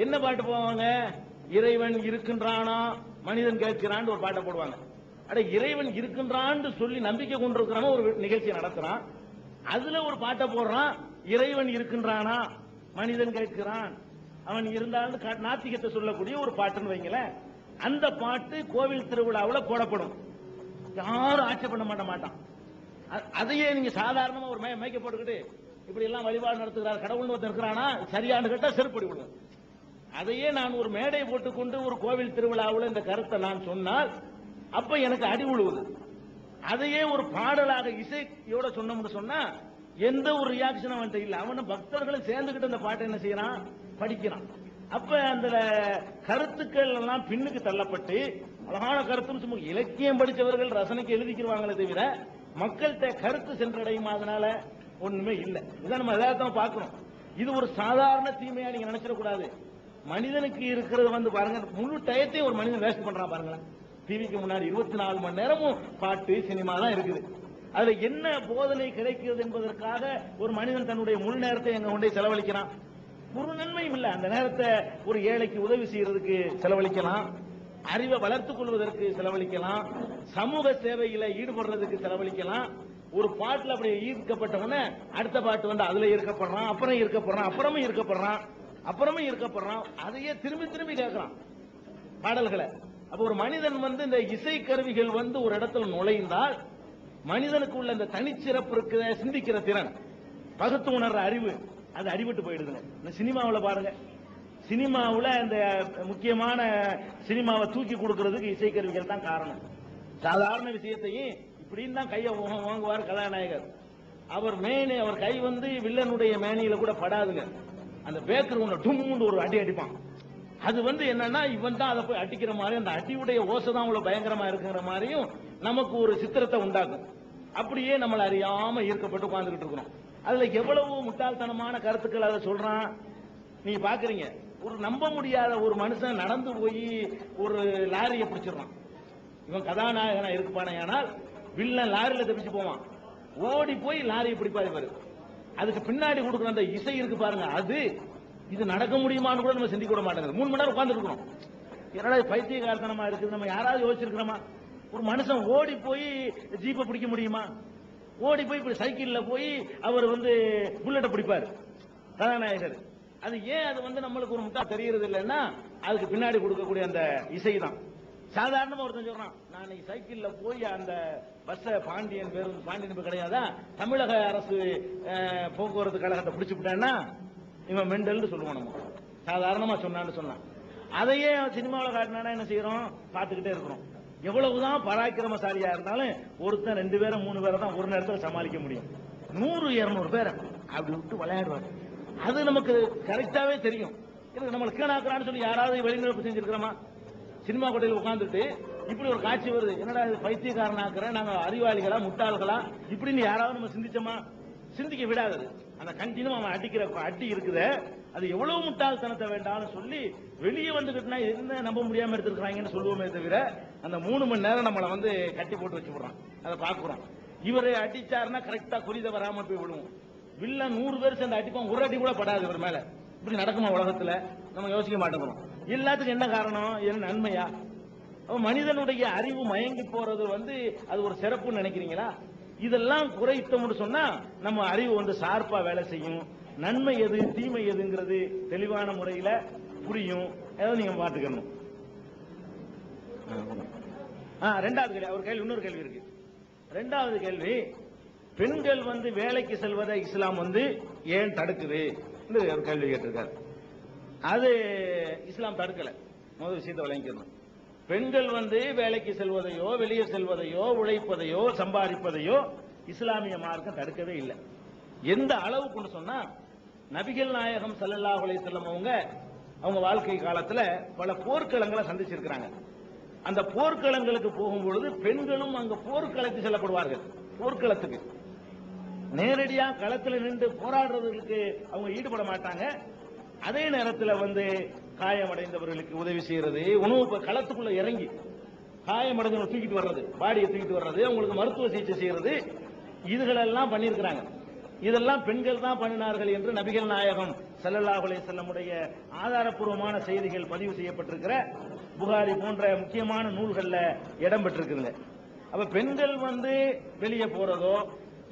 S2: என்ன பாட்டு போவாங்க? இறைவன் இருக்கின்றானா மனிதன் கேட்கிறான் ஒரு பாட்டை போடுவாங்க. அட இறைவன் இருக்கின்றான்னு சொல்லி நம்பிக்கை கொண்டிருக்கிறவன் ஒரு நிகழ்ச்சி நடத்துறான். அதுல ஒரு பாட்டை போடுறான், இறைவன் இருக்கின்றானா மனிதன் கேட்கிறான், அவன் இருந்தாலும் நாத்திகத்தை சொல்லக்கூடிய ஒரு பாட்டுன்னு வைங்களேன். அந்த பாட்டு கோவில் திருவிழாவில் போடப்படும். யாரும் ஆட்சேபம் பண்ண மாட்டான். அதையே நீங்க சாதாரணமா ஒரு மேய்க்க போட்டுக்கிட்டு இப்படி எல்லாம் வழிபாடு நடத்துகிறார் கடவுள்னு ஒருத்தர் இருக்கிறானா சரியானு கேட்டா செருப்படி விடும். அதையே நான் ஒரு மேடை போட்டுக்கொண்டு ஒரு கோவில் திருவிழாவில் இந்த கருத்தை நான் சொன்னால் அப்ப எனக்கு அடி விழுவுது. அதையே ஒரு பாடலாக இசையோட சொன்னோம்னு சொன்னா எந்த ஒரு ரியாக்ஷனும் அவன்கிட்ட இல்ல. அவன பக்தர்களும் சேர்ந்துகிட்டு அந்த பாட்டை என்ன செய்யறான், படிக்கிறான். அப்ப அந்த கருத்துக்கள் எல்லாம் பின்னுக்கு தள்ளப்பட்டு அழகான கருத்துன்னு சும்மா இலக்கியம் படித்தவர்கள் ரசனைக்கு எழுதிக்கிறாங்களே தவிர மக்கள்கிட்ட கருத்து சென்றடையும் அதனால ஒண்ணுமே இல்லை. இதான் நம்ம எதார்த்தமா பார்க்கிறோம். இது ஒரு சாதாரண தீமையா நீங்க நினைச்சிடக்கூடாது. மனிதனுக்கு இருக்கிறது பாருங்க, முழு டயத்தையும் ஒரு மனிதன் வேஸ்ட் பண்றான் பாருங்களேன். டிவிக்கு முன்னாடி 24 மணி நேரமும் பாட்டு சினிமா தான் இருக்குது. அதுல என்ன போதனை கிடைக்கிறது என்பதற்காக ஒரு மனிதன் தன்னுடைய முழு நேரத்தை எங்க கொண்டே செலவழிக்கிறான். ஒரு நன்மையும் இல்ல. அந்த நேரத்தை ஒரு ஏழைக்கு உதவி செய்யறதுக்கு செலவழிக்கலாம், அறிவை வளர்த்துக் கொள்வதற்கு செலவழிக்கலாம், சமூக சேவையில ஈடுபடுறதுக்கு செலவழிக்கலாம். ஒரு பாட்டுல அப்படி ஈர்க்கப்பட்ட உடனே அடுத்த பாட்டு வந்து அதுல ஈர்க்கப்படுறான், அப்புறம் ஈர்க்கப்படுறான், அப்புறமும் ஈர்க்கப்படுறான், அப்புறமும் ஈர்க்கப்படுறான். அதையே திரும்பி திரும்பி கேட்கிறான் பாடல்களை. அப்ப ஒரு மனிதன் வந்து இந்த இசை கருவிகள் வந்து ஒரு இடத்துல நுழைந்தால் மனிதனுக்கு உள்ள இந்த தனிச்சிறப்பு இருக்கிற சிந்திக்கிற திறன், பகுத்து உணர்ற அறிவு, அது அடிபட்டு போயிடுதுங்க. இந்த சினிமாவில் பாருங்க, சினிமாவில் இந்த முக்கியமான சினிமாவை தூக்கி கொடுக்கிறதுக்கு இசைக்கருவிகள் தான் காரணம். சாதாரண விஷயத்தையும் இப்படின்னு தான் கையை வாங்குவார் கதாநாயகர். அவர் கை வந்து வில்லனுடைய மேனியில கூட படாதுங்க. அந்த பேக்கர் ஒன்று டும்முன்னு ஒரு அடி அடிப்பான். அது வந்து என்னன்னா இவன் தான் அதை போய் அடிக்கிற மாதிரி, அந்த அடியுடைய ஓசை தான் அவ்வளவு பயங்கரமா இருக்கிற மாதிரியும் நமக்கு ஒரு சித்திரத்தை உண்டாக்கும். அப்படியே நம்மளை அறியாம ஈர்க்கப்பட்டு உட்கார்ந்துகிட்டு இருக்கிறோம். அதுல எவ்வளவு முட்டாள்தனமான கருத்துக்கள் அதை சொல்றான் நீங்க பாக்குறீங்க. ஒரு நம்ப முடியாத ஒரு மனுஷன் நடந்து போய் ஒரு லாரியை பிடிச்சிடறான். இவன் கதாநாயகனா இருப்பானே, ஆனால் வில்லன் லாரியில தப்பிச்சு போவான். ஓடி போய் லாரியை பிடிப்பாரு பாரு. அதுக்கு பின்னாடி கொடுக்குற அந்த இசை இருக்கு பாருங்க, அது இது நடக்க முடியுமான்னு கூட நம்ம சிந்திக்க கூட மாட்டேங்குது. 3 மணி நேரம் உட்கார்ந்து இருக்கிறோம். என்னடா பைத்தியகாரத்தனமா இருக்குது. நம்ம யாராவது யோசிச்சிருக்கிறோமா? ஒரு மனுஷன் ஓடி போய் ஜீப்பை பிடிக்க முடியுமா? ஓடி போய் இப்படி சைக்கிள்ல போய் அவர் வந்து புல்லட்டை பிடிப்பாரு கதாநாயகர். அது ஏன் அது வந்து நம்மளுக்கு ஒரு முட்டா தெரியறது இல்லைன்னா அதுக்கு பின்னாடி கொடுக்கக்கூடிய அந்த இசை தான். சாதாரணமா ஒருத்தன் சொல்றான், நான் இன்னைக்கு சைக்கிள்ல போய் அந்த பஸ்ஸ பாண்டியன் பேருந்து கிடையாதா தமிழக அரசு போக்குவரத்து கழகத்தை பிடிச்சு விட்டான்னா இவன் மெண்டல் சொல்லுவோம். நம்ம சாதாரணமா சொன்னான்னு சொன்னான். அதையே சினிமாவில் காட்டினா என்ன செய்யறோம்? பார்த்துக்கிட்டே இருக்கிறோம். எவ்வளவுதான் பராக்கிரமசாலியா இருந்தாலும் ஒருத்தன் 2 பேரை 3 பேரை தான் ஒரு நேரத்தில் சமாளிக்க முடியும். 100-200 பேரை அப்படி விட்டு விளையாடுவாங்க. அது நமக்கு கரெக்டாவே தெரியும். நம்மளை கீழாக்குறான்னு சொல்லி யாராவது வெளிநடப்பு செஞ்சிருக்கிறோமா? சினிமா கொட்டையில் உட்கார்ந்துட்டு இப்படி ஒரு காட்சி வருது, என்னடா பைத்தியக்காரனாக்குற, நாங்க அறிவாளிகளா முட்டாள்களா இப்படின்னு யாராவது நம்ம சிந்திச்சோமா? சிந்திக்க விடாது. அந்த கண்டினியூ அவன் அடிக்கிற அடி இருக்குது, அது எவ்வளவு முட்டாள்தனத்தை வேண்டாம்னு சொல்லி வெளியே வந்துகிட்டுனா என்ன நம்ப முடியாம எடுத்துருக்காங்கன்னு சொல்லுவோமே தவிர அந்த 3 மணி நேரம் நம்மளை வந்து கட்டி போட்டு வச்சு விடுறான். அதை பாக்குறோம். இவரை அடிச்சாருன்னா கரெக்டா குறித வராம போய் விடுவோம். வில்ல 100 பேர் சேர்ந்து அடிப்பான், ஒரு அடி கூட படாது இவர் மேல. இப்படி நடக்குமா உலகத்துல? நம்ம யோசிக்க மாட்டேங்கிறோம். எல்லாத்துக்கும் என்ன காரணம்? என்ன நன்மையா? மனிதனுடைய அறிவு மயங்கி போறது வந்து அது ஒரு சிறப்புன்னு நினைக்கிறீங்களா? இதெல்லாம் குறைத்தோம்னு சொன்னா நம்ம அறிவு வந்து சார்பா வேலை செய்யும். நன்மை எது தீமை எதுங்கிறது தெளிவான முறையில புரியும். ஏதாவது நீங்க பாத்துக்கணும். ரெண்டாவது கேள்வி, அவர் கேள்வி இன்னொரு கேள்வி இருக்கு. ரெண்டாவது கேள்வி, பெண்கள் வந்து வேலைக்கு செல்வதை இஸ்லாம் வந்து ஏன் தடுக்குது ஒரு கேள்வி கேட்டிருக்காரு. அது இஸ்லாம் தடுக்கல. முதல் விஷயத்தை விளங்கிக்கணும். பெண்கள் வந்து வேலைக்கு செல்வதையோ வெளியே செல்வதையோ உழைப்பதையோ சம்பாதிப்பதையோ இஸ்லாமிய மார்க்கம் தடுக்கவே இல்லை. எந்த அளவுக்குன்னு சொன்னா நபிகள் நாயகம் ஸல்லல்லாஹு அலைஹி வஸல்லம் அவங்க வாழ்க்கை காலத்துல பல போர்க்களங்களை சந்திச்சிருக்கிறாங்க. அந்த போர்க்களங்களுக்கு போகும்பொழுது பெண்களும் அங்க போர்க்களத்துக்கு செல்லப்படுவார்கள். போர்க்களத்துக்கு நேரடியா களத்தில் நின்று போராடுறதுக்கு அவங்க ஈடுபட மாட்டாங்க. அதே நேரத்தில் வந்து காயமடைந்தவர்களுக்கு உதவி செய்யறது, உணவு களத்துக்குள்ள இறங்கி காயமடைந்தவங்க தூக்கிட்டு வர்றது, பாடியை தூக்கிட்டு வர்றது, அவங்களுக்கு மருத்துவ சிகிச்சை செய்யறது, இதுகளெல்லாம் பண்ணியிருக்கிறாங்க. இதெல்லாம் பெண்கள் தான் பண்ணினார்கள் என்று நபிகள் நாயகம் ஸல்லல்லாஹு அலைஹி வஸல்லமுடைய ஆதாரப்பூர்வமான செய்திகள் பதிவு செய்யப்பட்டிருக்கிற புகாரி போன்ற முக்கியமான நூல்கள்ல இடம் பெற்றிருக்குதுங்க. அப்ப பெண்கள் வந்து வெளியே போறதோ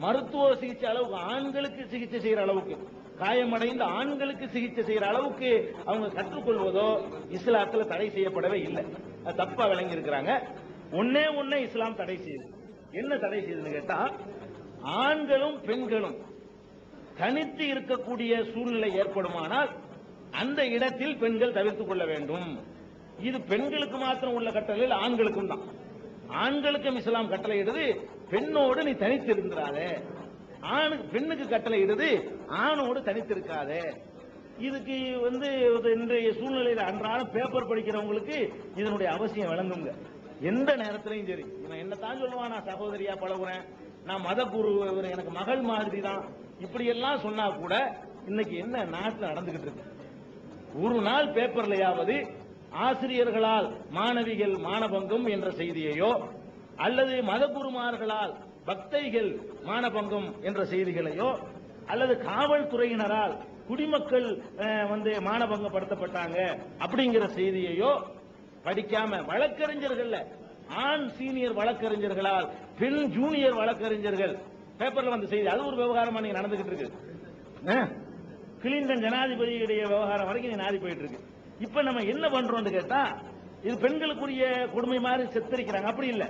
S2: மருத்துவ சிகிச்சை அளவுக்கு ஆண்களுக்கு சிகிச்சை செய்யற அளவுக்கு, காயமடைந்த ஆண்களுக்கு சிகிச்சை செய்யற அளவுக்கு அவங்க கற்றுக்கொள்வதோ இஸ்லாத்துல தடை செய்யப்படவே இல்லை. அது தப்பா விளங்கி இருக்கிறாங்க. ஒன்னே இஸ்லாம் தடை செய்யுது. என்ன தடை செய்யுதுன்னு கேட்டா, ஆண்களும் பெண்களும் தனித்து இருக்கக்கூடிய சூழ்நிலை ஏற்படுமானால் அந்த இடத்தில் பெண்கள் தவிர்த்துக் கொள்ள வேண்டும். இது பெண்களுக்கு மாத்திரம் உள்ள கட்டளை, ஆண்களுக்கும் தான். ஆண்களுக்கும் இஸ்லாம் கட்டளை இடுது, பெண்ணோடு நீ தனித்து இருக்கிறாதே. பெண்ணுக்கு கட்டளை இடுது, ஆணோடு தனித்து இருக்காதே. இதுக்கு வந்து இன்றைய சூழ்நிலையில் அன்றாடம் பேப்பர் படிக்கிறவங்களுக்கு இதனுடைய அவசியம் விளங்குங்க. எந்த நேரத்திலையும் சரி, இவன் என்னத்தான் சொல்லுவான், நான் சகோதரியா பழகுறேன், நான் மத குரு, எனக்கு மகள் மாதிரி தான், இப்படி எல்லாம் சொன்னா கூட இன்னைக்கு என்ன நாட்டில் நடந்துகிட்டு இருக்கு? ஒரு நாள் பேப்பர்லையாவது ஆசிரியர்களால் மாணவிகள் மானபங்கம் என்ற செய்தியையோ அல்லது மதகுருமார்களால் பக்தைகள் மானபங்கம் என்ற செய்திகளையோ அல்லது காவல்துறையினரால் குடிமக்கள் மானபங்கப்படுத்தப்பட்டாங்க அப்படிங்கிற செய்தியையோ படிக்காம வழக்கறிஞர்கள், ஆண் சீனியர் வழக்கறிஞர்களால் பெண் ஜூனியர் வழக்கறிஞர்கள் பேப்பர்ல வந்த செய்தி, அது ஒரு விவகாரமா நீங்க நடந்துகிட்டு இருக்கு. கிளின்டன் ஜனாதிபதியுடைய விவகாரம் வரைக்கும் நாதி போயிட்டு இருக்கு. இப்ப நம்ம என்ன பண்றோம்னு கேட்டா, இது பெண்களுக்குரிய கொடுமை மாதிரி சித்தரிக்கிறாங்க. அப்படி இல்ல,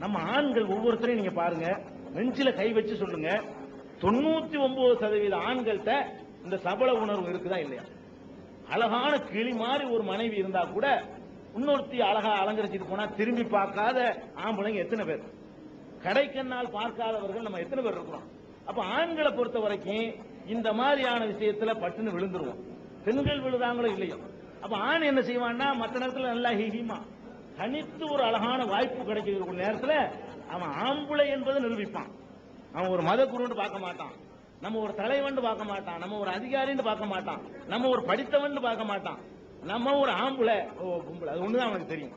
S2: நம்ம ஆண்கள் ஒவ்வொருத்தரையும் நீங்க பாருங்க, நெஞ்சில கை வச்சு சொல்லுங்க, 99% ஆண்கள்கிட்ட இந்த சபல உணர்வு இருக்குதா இல்லையா? அழகான கிளி மாதிரி ஒரு மனைவி இருந்தா கூட இன்னொருத்தி அழகா அலங்கரிச்சுட்டு போனா திரும்பி பார்க்காத ஆம்பளைங்க எத்தனை பேர்? கடைக்கண்ணால் பார்க்காதவர்கள் நம்ம எத்தனை பேர் இருக்கிறோம்? அப்ப ஆண்களை பொறுத்த வரைக்கும் இந்த மாதிரியான விஷயத்துல பட்டுன்னு விழுந்துருவோம். பெண்கள் விழுதாங்களோ இல்லையோ. அப்ப ஆண் என்ன செய்வான்னா, மற்ற நேரத்தில் நல்லா ஹீமா தனித்து ஒரு அழகான வாய்ப்பு கிடைக்கிற நேரத்தில் அவன் ஆம்பளை என்பதை நிரூபிப்பான். அவன் ஒரு மத குருன்னு பார்க்க மாட்டான், நம்ம ஒரு தலைவன் பார்க்க மாட்டான், நம்ம ஒரு அதிகாரின்னு பார்க்க மாட்டான், நம்ம ஒரு படித்தவன் பார்க்க மாட்டான், நம்ம ஒரு ஆம்பளை பொம்பளை, அது ஒண்ணுதான் அவனுக்கு தெரியும்.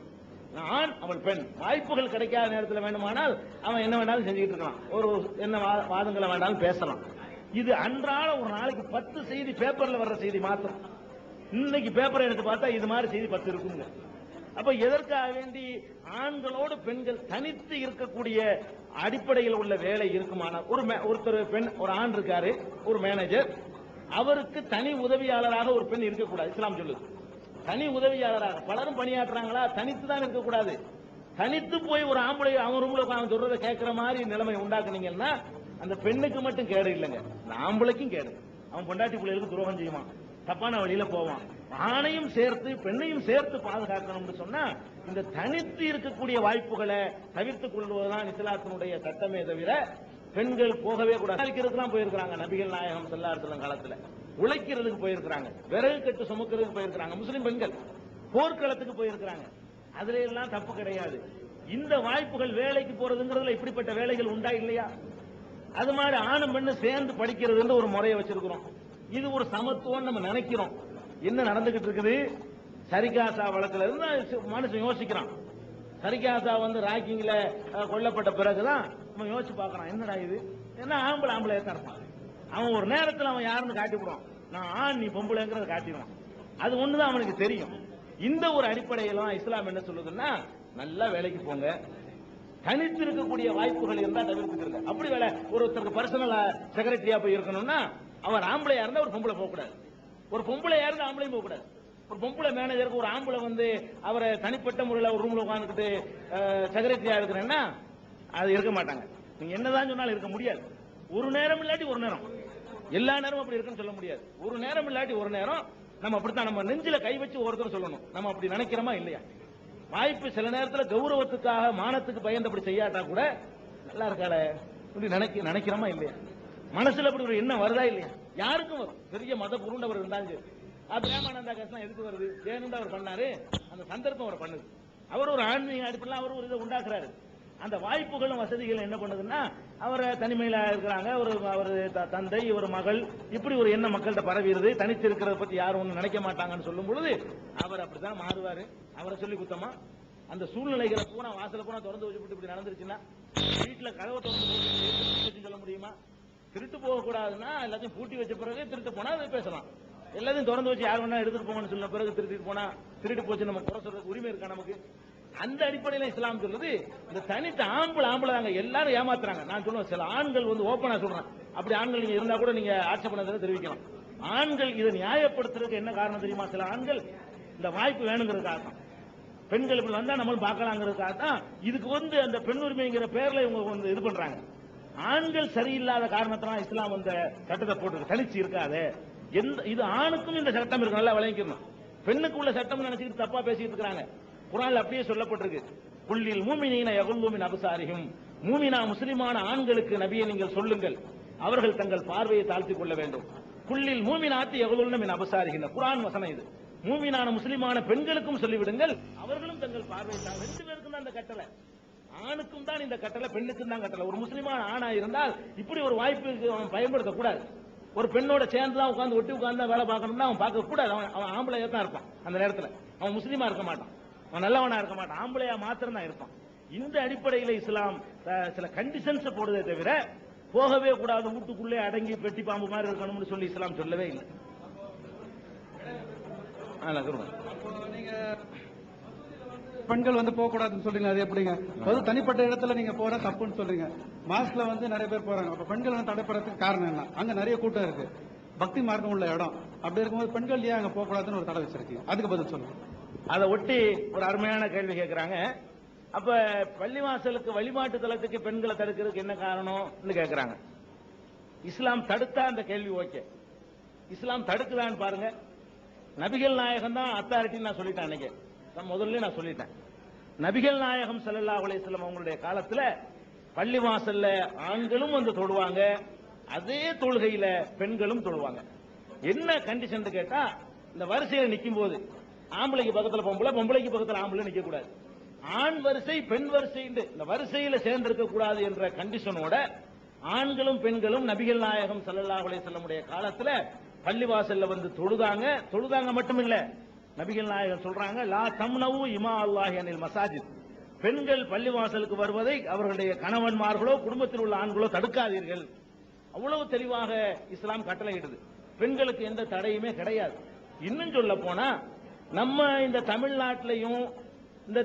S2: ஆண் அவள் பெண், வாய்ப்புகள் கிடைக்காத நேரத்தில் வேண்டுமானால் அவன் என்ன வேண்டாலும் செஞ்சுக்கிட்டு இருக்கலாம், ஒரு என்ன வாதங்களை வேண்டாலும் பேசலாம். இது அன்றாட ஒரு நாளைக்கு 10 செய்தி பேப்பர்ல வர்ற செய்தி மாத்திரம். இன்னைக்கு பேப்பரை எடுத்து பார்த்தா இது மாதிரி செய்தி 10 இருக்குங்க. அப்ப எதற்காக வேண்டி ஆண்களோடு பெண்கள் தனித்து இருக்கக்கூடிய அடிப்படையில் உள்ள வேலை இருக்குமானால், ஒருத்தர் பெண், ஒரு ஆண் இருக்காரு, ஒரு மேனேஜர், அவருக்கு தனி உதவியாளராக ஒரு பெண் இருக்கக்கூடாது. இஸ்லாம் சொல்லுது தனி உதவியாளராக. பலரும் பணியாற்றுறாங்களா, தனித்து தான் இருக்கக்கூடாது. தனித்து போய் ஒரு ஆம்பளை அவன் ரூம்ல அவன் சொல்றதை கேட்கிற மாதிரி நிலைமை உண்டாக்குனீங்கன்னா அந்த பெண்ணுக்கு மட்டும் கேடு இல்லைங்க, அந்த ஆம்பளைக்கும் கேடு. அவன் பொண்டாட்டி பிள்ளைகளுக்கு துரோகம் செய்வான், தப்பான வழியில போவான். ஆணையும் சேர்த்து பெண்ணையும் சேர்த்து பாதுகாக்கணும்னு சொன்னா இந்த தனித்து இருக்கக்கூடிய வாய்ப்புகளை தவிர்த்துக் கொள்வதுதான் இஸ்லாத்தினுடைய சட்டமே தவிர பெண்கள் போகவே கூடாது. உழைக்கிறதுக்கு போயிருக்கிறாங்க நபிகள் நாயகம் ஸல்லல்லாஹு அலைஹி வஸல்லம் காலத்துல, உழைக்கிறதுக்கு போயிருக்கிறாங்க, விறகு கட்டு சுமக்கிறதுக்கு போயிருக்கிறாங்க முஸ்லிம் பெண்கள், போர்க்களத்துக்கு போயிருக்கிறாங்க. அதுல எல்லாம் தப்பு கிடையாது. இந்த வாய்ப்புகள் வேலைக்கு போறதுங்கிறதுல இப்படிப்பட்ட வேலைகள் உண்டா இல்லையா? அது மாதிரி ஆணும் பெண்ணு சேர்ந்து படிக்கிறதுன்னு ஒரு முறையை வச்சிருக்கிறோம். இது ஒரு சமத்துவம் நம்ம நினைக்கிறோம். என்ன நடந்துகிட்டு இருக்குது? சரிகாசா வழக்குல இருந்து மனுஷன் யோசிக்கிறான். சரிகாசா ராக்கிங்ல கொல்லப்பட்ட பிறகுதான் நம்ம யோசிச்சு பார்க்கறான், என்னடா இது, என்ன ஆம்பளை இருப்பான். அவன் ஒரு நேரத்தில் அவன் யாருன்னு காட்டிவிடுவான், நான் ஆண் நீ பொம்பளைங்கிறத காட்டிடுவான். அது ஒண்ணுதான் அவனுக்கு தெரியும். இந்த ஒரு அடிப்படையில இஸ்லாம் என்ன சொல்லுதுன்னா, நல்லா வேலைக்கு போங்க, தனித்து இருக்கக்கூடிய வாய்ப்புகள் இருந்தா தவிர்த்துக்கிறது. அப்படி வேலை ஒருத்தருக்கு பர்சனல் செக்ரட்டரியா போய் இருக்கணும்னா அவர் ஆம்பளையா இருந்தா ஒரு பொம்பளை போக கூடாது, ஒரு பொம்பளையா இருந்தா ஆம்பளையும் போக கூடாது. ஒரு பொம்பளை மேனேஜருக்கு ஒரு ஆம்பளை அவரை தனிப்பட்ட முறையில் ஒரு ரூம்ல உட்காந்துக்கிட்டு செக்ரட்டரியா இருக்கிறேன்னா அது இருக்க மாட்டாங்க. நீங்க என்னதான் சொன்னாலும் இருக்க முடியாது. ஒரு நேரம் இல்லாட்டி ஒரு நேரம், எல்லா நேரமும் அப்படி இருக்குன்னு சொல்ல முடியாது. ஒரு நேரம் இல்லாட்டி ஒரு நேரம் நம்ம அப்படித்தான் நம்ம நெஞ்சில கை வச்சு ஒருத்தர் சொல்லணும், நம்ம அப்படி நினைக்கிறோமா இல்லையா? வாய்ப்பு சில நேரத்தில் கௌரவத்துக்காக மானத்துக்கு பயந்து அப்படி செய்யாட்டா கூட நல்லா இருக்காள இப்படி நினைக்கிறோமா இல்லையா? மனசுல அப்படி ஒரு எண்ணம் வருதா இல்லையா? யாருக்கும் வரும். பெரிய மத புருண்டவர் இருந்தாங்க, பிரேமானந்தா கஷ்டம் எதுக்கு வருது? வேணும்னு அவர் பண்ணாரு, அந்த சந்தர்ப்பம் அவர் பண்ணுது. அவர் ஒரு ஆன்மீக அடிப்படையில் அவர் ஒரு இதை உண்டாக்குறாரு. அந்த வாய்ப்புகளும் வசதிகளும் என்ன பண்ணுதுன்னா அவரை தனிமையில இருக்கிறாங்க, அவர் தந்தை, ஒரு மகள், இப்படி ஒரு எண்ணம் மக்கள்கிட்ட பரவிடுது. தனித்து இருக்கிறத பத்தி யாரும் ஒண்ணு நினைக்க மாட்டாங்கன்னு சொல்லும் பொழுது அவர் அப்படித்தான் மாறுவாரு. அவரை சொல்லி குத்தமா? அந்த சூழ்நிலைகளை பூரா வாசல பூரா திறந்து வச்சுட்டு இப்படி நடந்துருச்சுன்னா வீட்டுல கதவை திறந்து சொல்ல முடியுமா? திருட்டு போக கூடாதுன்னா எல்லாத்தையும் பூட்டி வச்ச பிறகு திருட்டு போனா அதை பேசலாம். எல்லாத்தையும் திறந்து வச்சு யார் வேணா எடுத்துட்டு போங்கன்னு சொன்ன பிறகு திருட்டு போனா திருட்டு போச்சு நம்ம குறை சொல்றதுக்கு உரிமை இருக்கா நமக்கு? அந்த அடிப்படையில் இஸ்லாம் சொல்லுது இந்த தனித்த ஆம்பளை தாங்க எல்லாரும் ஏமாத்துறாங்க. நான் சொல்லுவேன், சில ஆண்கள் ஓப்பனா சொல்றேன், அப்படி ஆண்கள் நீங்க இருந்தா கூட நீங்க ஆட்சேபனை தெரிவிக்கலாம். ஆண்கள் இதை நியாயப்படுத்துறதுக்கு என்ன காரணம் தெரியுமா? சில ஆண்கள் இந்த வாய்ப்பு வேணுங்கிறதுக்காக தான், பெண்கள் இப்படி வந்தா நம்மளும் பார்க்கலாங்கிறதுக்காக தான் இதுக்கு அந்த பெண் உரிமைங்கிற பேர்ல இவங்க இது பண்றாங்க. ஆண்கள் சரியில்லாத காரணத்தினால் இஸ்லாம் அந்த சட்டத்தை போட்டு தனிச்சு இருக்காது. இது ஆணுக்கும் இந்த சட்டம் இருக்கு, நல்லா விளங்கிக்கணும். பெண்ணுக்கு உள்ள சட்டம் நினைச்சிட்டு தப்பா பேசிட்டு இருக்காங்க. குர்ஆன்ல அப்படியே சொல்லப்பட்டிருக்கு, குல்லில் மூமினீன யகுல்லு மின் அப்சாரிஹிம், மூமினா முஸ்லிமான ஆண்களுக்கு நபியை நீங்கள் சொல்லுங்கள், அவர்கள் தங்கள் பார்வையை தாழ்த்திக் கொள்ள வேண்டும். குல்லில் மூமினாத்தி யகுல்லுன மின் அப்சாரிஹின், குர்ஆன் வசனம் இது. மூமினான முஸ்லிமான பெண்களுக்கும் சொல்லிவிடுங்கள், அவர்களும் தங்கள் பார்வையை தாழ்த்தி. ரெண்டு பேருக்கும் தான் இந்த கட்டளை, ஆணுக்கும் தான் இந்த கட்டளை, பெண்ணுக்கும் தான் கட்டளை. ஒரு முஸ்லிமான ஆணா இருந்தால் இப்படி ஒரு வாய்ப்புக்கு அவன் பயன்படுத்த கூடாது. ஒரு பெண்ணோட சேர்ந்து தான் உட்கார்ந்து ஒட்டி உட்கார்ந்து வேலை பார்க்கணும்னா அவன் பார்க்க கூடாது. அவன் ஆம்பளையா தான் இருப்பான். அந்த நேரத்தில் அவன் முஸ்லீமா இருக்க மாட்டான், அவன் நல்லவனா இருக்க மாட்டான், ஆம்பளையா மாத்திரம் தான் இருப்பான். இந்த அடிப்படையில் இஸ்லாம் சில கண்டிஷன்ஸ் போடுதே தவிர போகவே கூடாது, வீட்டுக்குள்ளே அடங்கி பெட்டி பாம்பு மாதிரி இருக்கணும்னு சொல்லி இஸ்லாம் சொல்லவே இல்லை.
S3: நீங்க பெண்கள் வந்து போக கூடாதுன்னு சொல்றீங்க, அது எப்படிங்க? தனிப்பட்ட இடத்துல நீங்க போற தப்புன்னு சொல்றீங்க. மாஸ்க்ல வந்து நிறைய பேர் போறாங்க, அப்ப பெண்கள் வந்து தடைப்படுறதுக்கு காரணம் என்ன? அங்க நிறைய கூட்டம் இருக்கு, பக்தி மார்க்கம் உள்ள இடம். அப்படி இருக்கும்போது பெண்கள் ஏன் அங்க போக கூடாதுன்னு ஒரு தடை வச்சிருக்கீங்க? அதுக்கு பதில் சொல்லுங்க.
S2: அதை ஒட்டி ஒரு அருமையான கேள்வி கேட்கிறாங்க. அப்ப பள்ளிவாசலுக்கு வழிபாட்டு தலத்துக்கு பெண்களை தடுக்கிறதுக்கு என்ன காரணம்னு கேட்கிறாங்க. இஸ்லாம் தடுத்தா அந்த கேள்வி ஓகே. இஸ்லாம் தடுக்குதான்னு பாருங்க. நபிகள் நாயகம் தான் அத்தாரிட்டின்னு நான் சொல்லிட்டேன். அன்னைக்கு முதல்ல நான் சொல்லிட்டேன். நபிகள் நாயகம் ஸல்லல்லாஹு அலைஹி வஸல்லம் அவங்களுடைய காலத்துல பள்ளிவாசல்ல ஆண்களும் வந்து தொழுவாங்க, அதே தொழுகையில பெண்களும் தொழுவாங்க. என்ன கண்டிஷன் கேட்டா, இந்த வரிசையில நிக்கும் போது ஆம்பளைக்கு பக்கத்துல பொம்பளை, பொம்பளைக்கு பக்கத்துல ஆம்பளை நிக்க கூடாது. ஆண் வரிசை பெண் வரிசை இந்த வரிசையில சேர்ந்திருக்க கூடாது என்ற கண்டிஷனோட ஆண்களும் பெண்களும் நபிகள் நாயகம் ஸல்லல்லாஹு அலைஹி வஸல்லம் உடைய காலத்துல பள்ளிவாசல்ல வந்து தொழுதாங்க மட்டும் இல்ல, நபிகள் நாயகம் சொல்றாங்க, லா தம்னவு இமா அல்லாஹி அனில் மசாஜித், பெண்கள் பள்ளிவாசலுக்கு வருவதை அவர்களுடைய கணவன்மார்களோ குடும்பத்தில் உள்ள ஆண்களோ தடுக்காதீர்கள். அவ்வளவு தெளிவாக இஸ்லாம் கட்டளையிடுது. பெண்களுக்கு எந்த தடையுமே கிடையாது. இன்னும் சொல்ல போனா நம்ம இந்த தமிழ்நாட்டிலையும் இந்த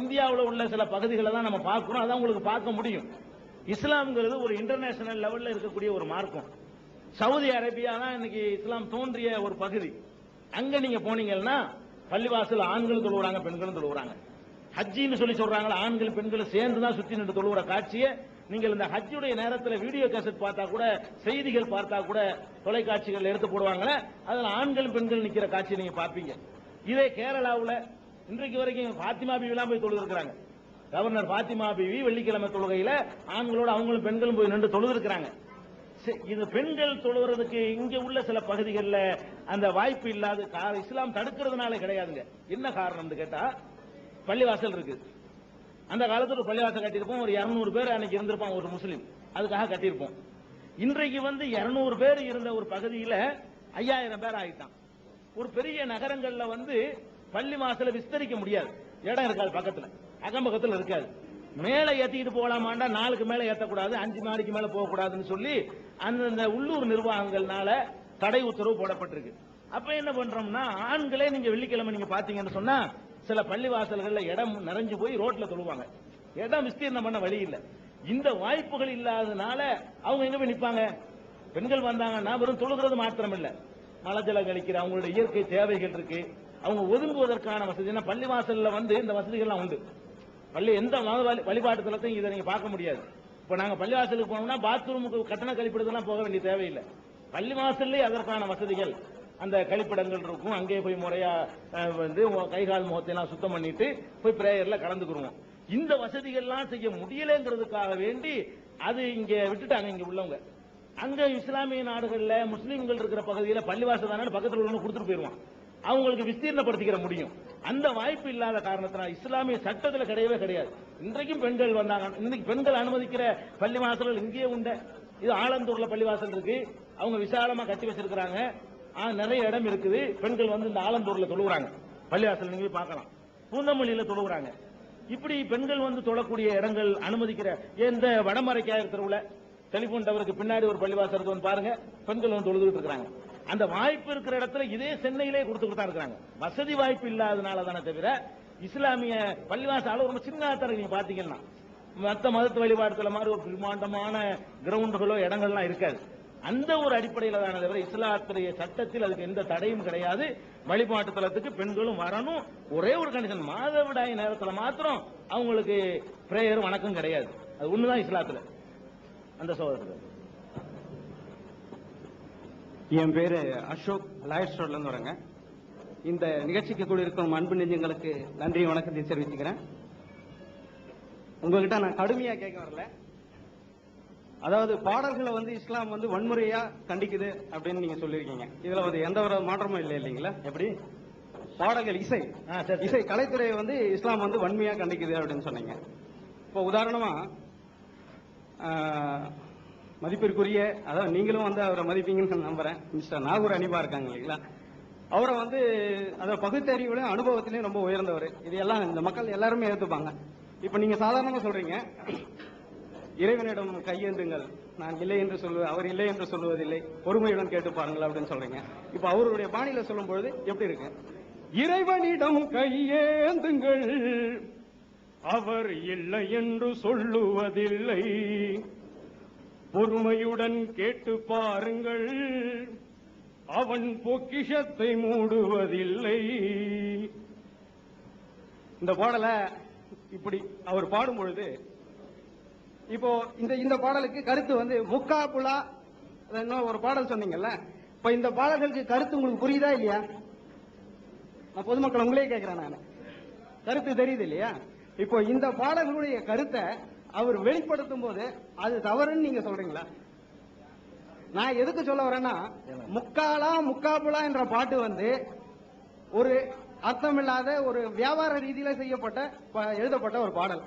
S2: இந்தியாவில் உள்ள சில பகுதிகளை தான் நம்ம பார்க்கிறோம். அதான் உங்களுக்கு பார்க்க முடியும். இஸ்லாம்ங்கிறது ஒரு இன்டர்நேஷனல் லெவல்ல இருக்கக்கூடிய ஒரு மார்க்கம். சவுதி அரேபியா தான் இன்னைக்கு இஸ்லாம் தோன்றிய ஒரு பகுதி. அங்க நீங்க போனீங்கன்னா பள்ளிவாசல் ஆண்கள் தொழுவுறாங்க, பெண்களும் தொழுவுறாங்க. ஹஜ்ஜின்னு சொல்லி சொல்றாங்க, ஆண்கள் பெண்களும் சேர்ந்து தான் சுத்தி நின்று தொழுவுற காட்சியை நீங்கள் இந்த ஹஜ்ஜுடைய நேரத்தில் வீடியோ கேசட் பார்த்தா கூட, செய்திகள் பார்த்தா கூட, தொலைக்காட்சிகள் எடுத்து போடுவாங்களே, அதுல ஆண்கள் பெண்கள் நிக்கிற காட்சியை நீங்க பார்ப்பீங்க. இதே கேரளாவில் இன்றைக்கு வரைக்கும் பாத்திமா பீவிலாம் போய் தொழுது இருக்கிறாங்க. கவர்னர் பாத்திமா பீவி வெள்ளிக்கிழமை தொழுகையில ஆண்களோட அவங்களும் பெண்களும் போய் நின்று தொழுது இருக்கிறாங்க. இது பெண்கள் தொழுகிறதுக்கு இங்க உள்ள சில பகுதிகளில் அந்த வாய்ப்பு இல்லாத இஸ்லாம் தடுக்கிறதுனால கிடையாதுங்க. என்ன காரணம் கேட்டா, பள்ளிவாசல் இருக்கு. அந்த காலத்துல ஒரு பள்ளிவாசல் கட்டியிருப்போம், ஒரு 200 பேர் அன்னைக்கு இருந்திருப்பான் ஒரு முஸ்லீம், அதுக்காக கட்டியிருப்போம். இன்றைக்கு வந்து 200 பேர் இருந்த ஒரு பகுதியில 5000 பேர் ஆகிட்டான். ஒரு பெரிய நகரங்கள்ல வந்து பள்ளிவாசலை விஸ்தரிக்க முடியாது, இடம் இருக்காது, பக்கத்துல அக்கம்பக்கத்துல இருக்காது. மேல ஏத்திட்டு போகலாமாண்டா 4க்கு மேல ஏத்தக்கூடாது, 5 மாடிக்கு மேல போகக்கூடாதுன்னு சொல்லி அந்த உள்ளூர் நிர்வாகங்கள்னால தடை உத்தரவு போடப்பட்டிருக்கு. அப்ப என்ன பண்றோம்னா, ஆண்களே நீங்க வெள்ளிக்கிழமை நீங்க பாத்தீங்கன்னு சொன்னா சில பள்ளிவாசல்கள்ல இடம் நிறைஞ்சு போய் ரோட்ல தொழுவாங்க. இடம் விஸ்தீர்ணம் பண்ண வழி இல்லை. இந்த வாய்ப்புகள் இல்லாதனால அவங்க எங்க போய் நிப்பாங்க? பெண்கள் வந்தாங்கன்னா வெறும் தொழுகிறது மாத்திரம் இல்ல, மலஜலம் கழிக்கிற அவங்களுடைய இயற்கை தேவைகள் இருக்கு, அவங்க ஒதுங்குவதற்கான வசதி. பள்ளிவாசல்ல வந்து இந்த வசதிகள்லாம் உண்டு. பள்ளி எந்த வழிபாட்டு தலத்தையும் இதை நீங்க பார்க்க முடியாது. இப்ப நாங்க பள்ளிவாசலுக்கு போனோம்னா பாத்ரூமுக்கு கட்டண கழிப்பிடத்தெல்லாம் போக வேண்டிய தேவையில்லை. பள்ளிவாசல்லே அதற்கான வசதிகள், அந்த கழிப்பிடங்கள் இருக்கும். அங்கே போய் முறையா வந்து கைகால் முகத்தையெல்லாம் சுத்தம் பண்ணிட்டு போய் பிரேயர்ல கலந்துக்குருவோம். இந்த வசதிகள்லாம் செய்ய முடியலங்கிறதுக்காக வேண்டி அது இங்க விட்டுட்டாங்க. இங்க உள்ளவங்க அங்க இஸ்லாமிய நாடுகள்ல முஸ்லீம்கள் இருக்கிற பகுதியில பள்ளிவாசல் தானே பக்கத்தில் உள்ள கொடுத்துட்டு போயிருவான், அவங்களுக்கு விஸ்தீர்ணப்படுத்திக்கிற முடியும். அந்த வாய்ப்பு இல்லாத காரணத்தினால் இஸ்லாமிய சட்டத்தில் கிடையவே கிடையாது. இன்றைக்கும் பெண்கள் வந்தாங்க. இன்னைக்கு பெண்கள் அனுமதிக்கிற பள்ளிவாசல்கள் இங்கேயே உண்டு. இது ஆலந்தூர்ல பள்ளிவாசல் இருக்கு, அவங்க விசாலமா கட்டி வச்சிருக்கிறாங்க, நிறைய இடம் இருக்குது. பெண்கள் வந்து இந்த ஆலந்தூர்ல தொழுகிறாங்க, பள்ளிவாசல் நீங்க போய் பார்க்கலாம். பூந்தமல்லியில தொழுகிறாங்க. இப்படி பெண்கள் வந்து தொழக்கூடிய இடங்கள் அனுமதிக்கிற இந்த வடமரைக்காயர் தெருவுல டெலிபோன் டவருக்கு பின்னாடி ஒரு பள்ளிவாசல் வந்து பாருங்க, பெண்கள் வந்து தொழுதுகிட்டு இருக்காங்க. அந்த வாய்ப்பு இருக்கிற இடத்துல இதே சென்னையிலே கொடுத்துக்கிட்டு தான் இருக்கிறாங்க. வசதி வாய்ப்பு இல்லாதனால தானே தவிர இஸ்லாமிய பள்ளிவாசல் ரொம்ப சின்ன நீங்க பாத்தீங்கன்னா மற்ற மதத்து வழிபாடுல மாதிரி ஒரு பிரம்மாண்டமான கிரவுண்டுகளோ இடங்கள்லாம் இருக்காது. அந்த ஒரு அடிப்படையில் தானே தவிர இஸ்லாத்துடைய சட்டத்தில் அதுக்கு எந்த தடையும் கிடையாது. வழிபாட்டு தலத்துக்கு பெண்களும் வரணும். ஒரே ஒரு கண்டிஷன், மாதவிடாய் நேரத்தில் மாத்திரம் அவங்களுக்கு பிரேயர் வணக்கம் கிடையாது. அது ஒண்ணுதான் இஸ்லாத்துல. அந்த சோதரத்தில்
S3: என் பேரு அசோக், லாயர் ஸ்டோர்ல இருந்து வரேங்க. இந்த நிகழ்ச்சிக்கு கூட இருக்கும் அன்பு நெஞ்சங்களுக்கு நன்றி வணக்கத்தை தெரிவிச்சுக்கிறேன். உங்ககிட்ட நான் கடுமையா கேட்க வரல. அதாவது பாடல்களை வந்து இஸ்லாம் வந்து வன்முறையா கண்டிக்குது அப்படின்னு நீங்க சொல்லிருக்கீங்க. இதுல வந்து எந்த ஒரு மாற்றமும் இல்லை இல்லைங்களா? எப்படி பாடல்கள் இசை கலைத்துறையை வந்து இஸ்லாம் வந்து வன்மையா கண்டிக்குது அப்படின்னு சொன்னீங்க. இப்போ உதாரணமா மதிப்பிற்குரிய, அதாவது நீங்களும் வந்து அவரை மதிப்பீங்கன்னு நம்புறேன், மிஸ்டர் நாகூர் அனிபா இருக்காங்க இல்லைங்களா? அவரை வந்து அதாவது பகுத்தறிவுலையும் அனுபவத்திலையும் ரொம்ப உயர்ந்தவர். இது எல்லாம் இந்த மக்கள் எல்லாருமே ஏற்றுப்பாங்க.
S5: இப்ப நீங்க சாதாரணமா சொல்றீங்க, இறைவனிடம் கையேந்துங்கள், நான் இல்லை என்று சொல்லுவது, அவர் இல்லை என்று சொல்லுவதில்லை, பொறுமையுடன் கேட்டு பாருங்கள் அப்படின்னு சொல்றீங்க. இப்ப அவருடைய பாணியில சொல்லும் பொழுது எப்படி இருக்கு? இறைவனிடம் கையேந்துங்கள், அவர் இல்லை என்று சொல்லுவதில்லை, பொறுமையுடன் கேட்டு பாருங்கள், அவன் பொக்கிஷத்தை மூடுவதில்லை. இந்த பாடலை இப்படி அவர் பாடும் பொழுது, இப்போ இந்த பாடலுக்கு கருத்து வந்து முக்காபுலா ஒரு பாடல் சொன்னீங்கல்ல, இப்ப இந்த பாடல்களுக்கு கருத்து உங்களுக்கு புரியுதா இல்லையா? நான் பொதுமக்கள் உங்களே கேட்கிறேன், நான் கருத்து தெரியுது இல்லையா? இப்போ இந்த பாடல்களுடைய கருத்தை அவர் வெளிப்படுத்தும் போது அது தவறுன்னு நீங்க சொல்றீங்களா? நான் எதுக்கு சொல்ல வரேன்னா, முக்காபுலா என்ற பாட்டு வந்து ஒரு அர்த்தமில்லாத ஒரு வியாபார ரீதியில எழுதப்பட்ட ஒரு பாடல்.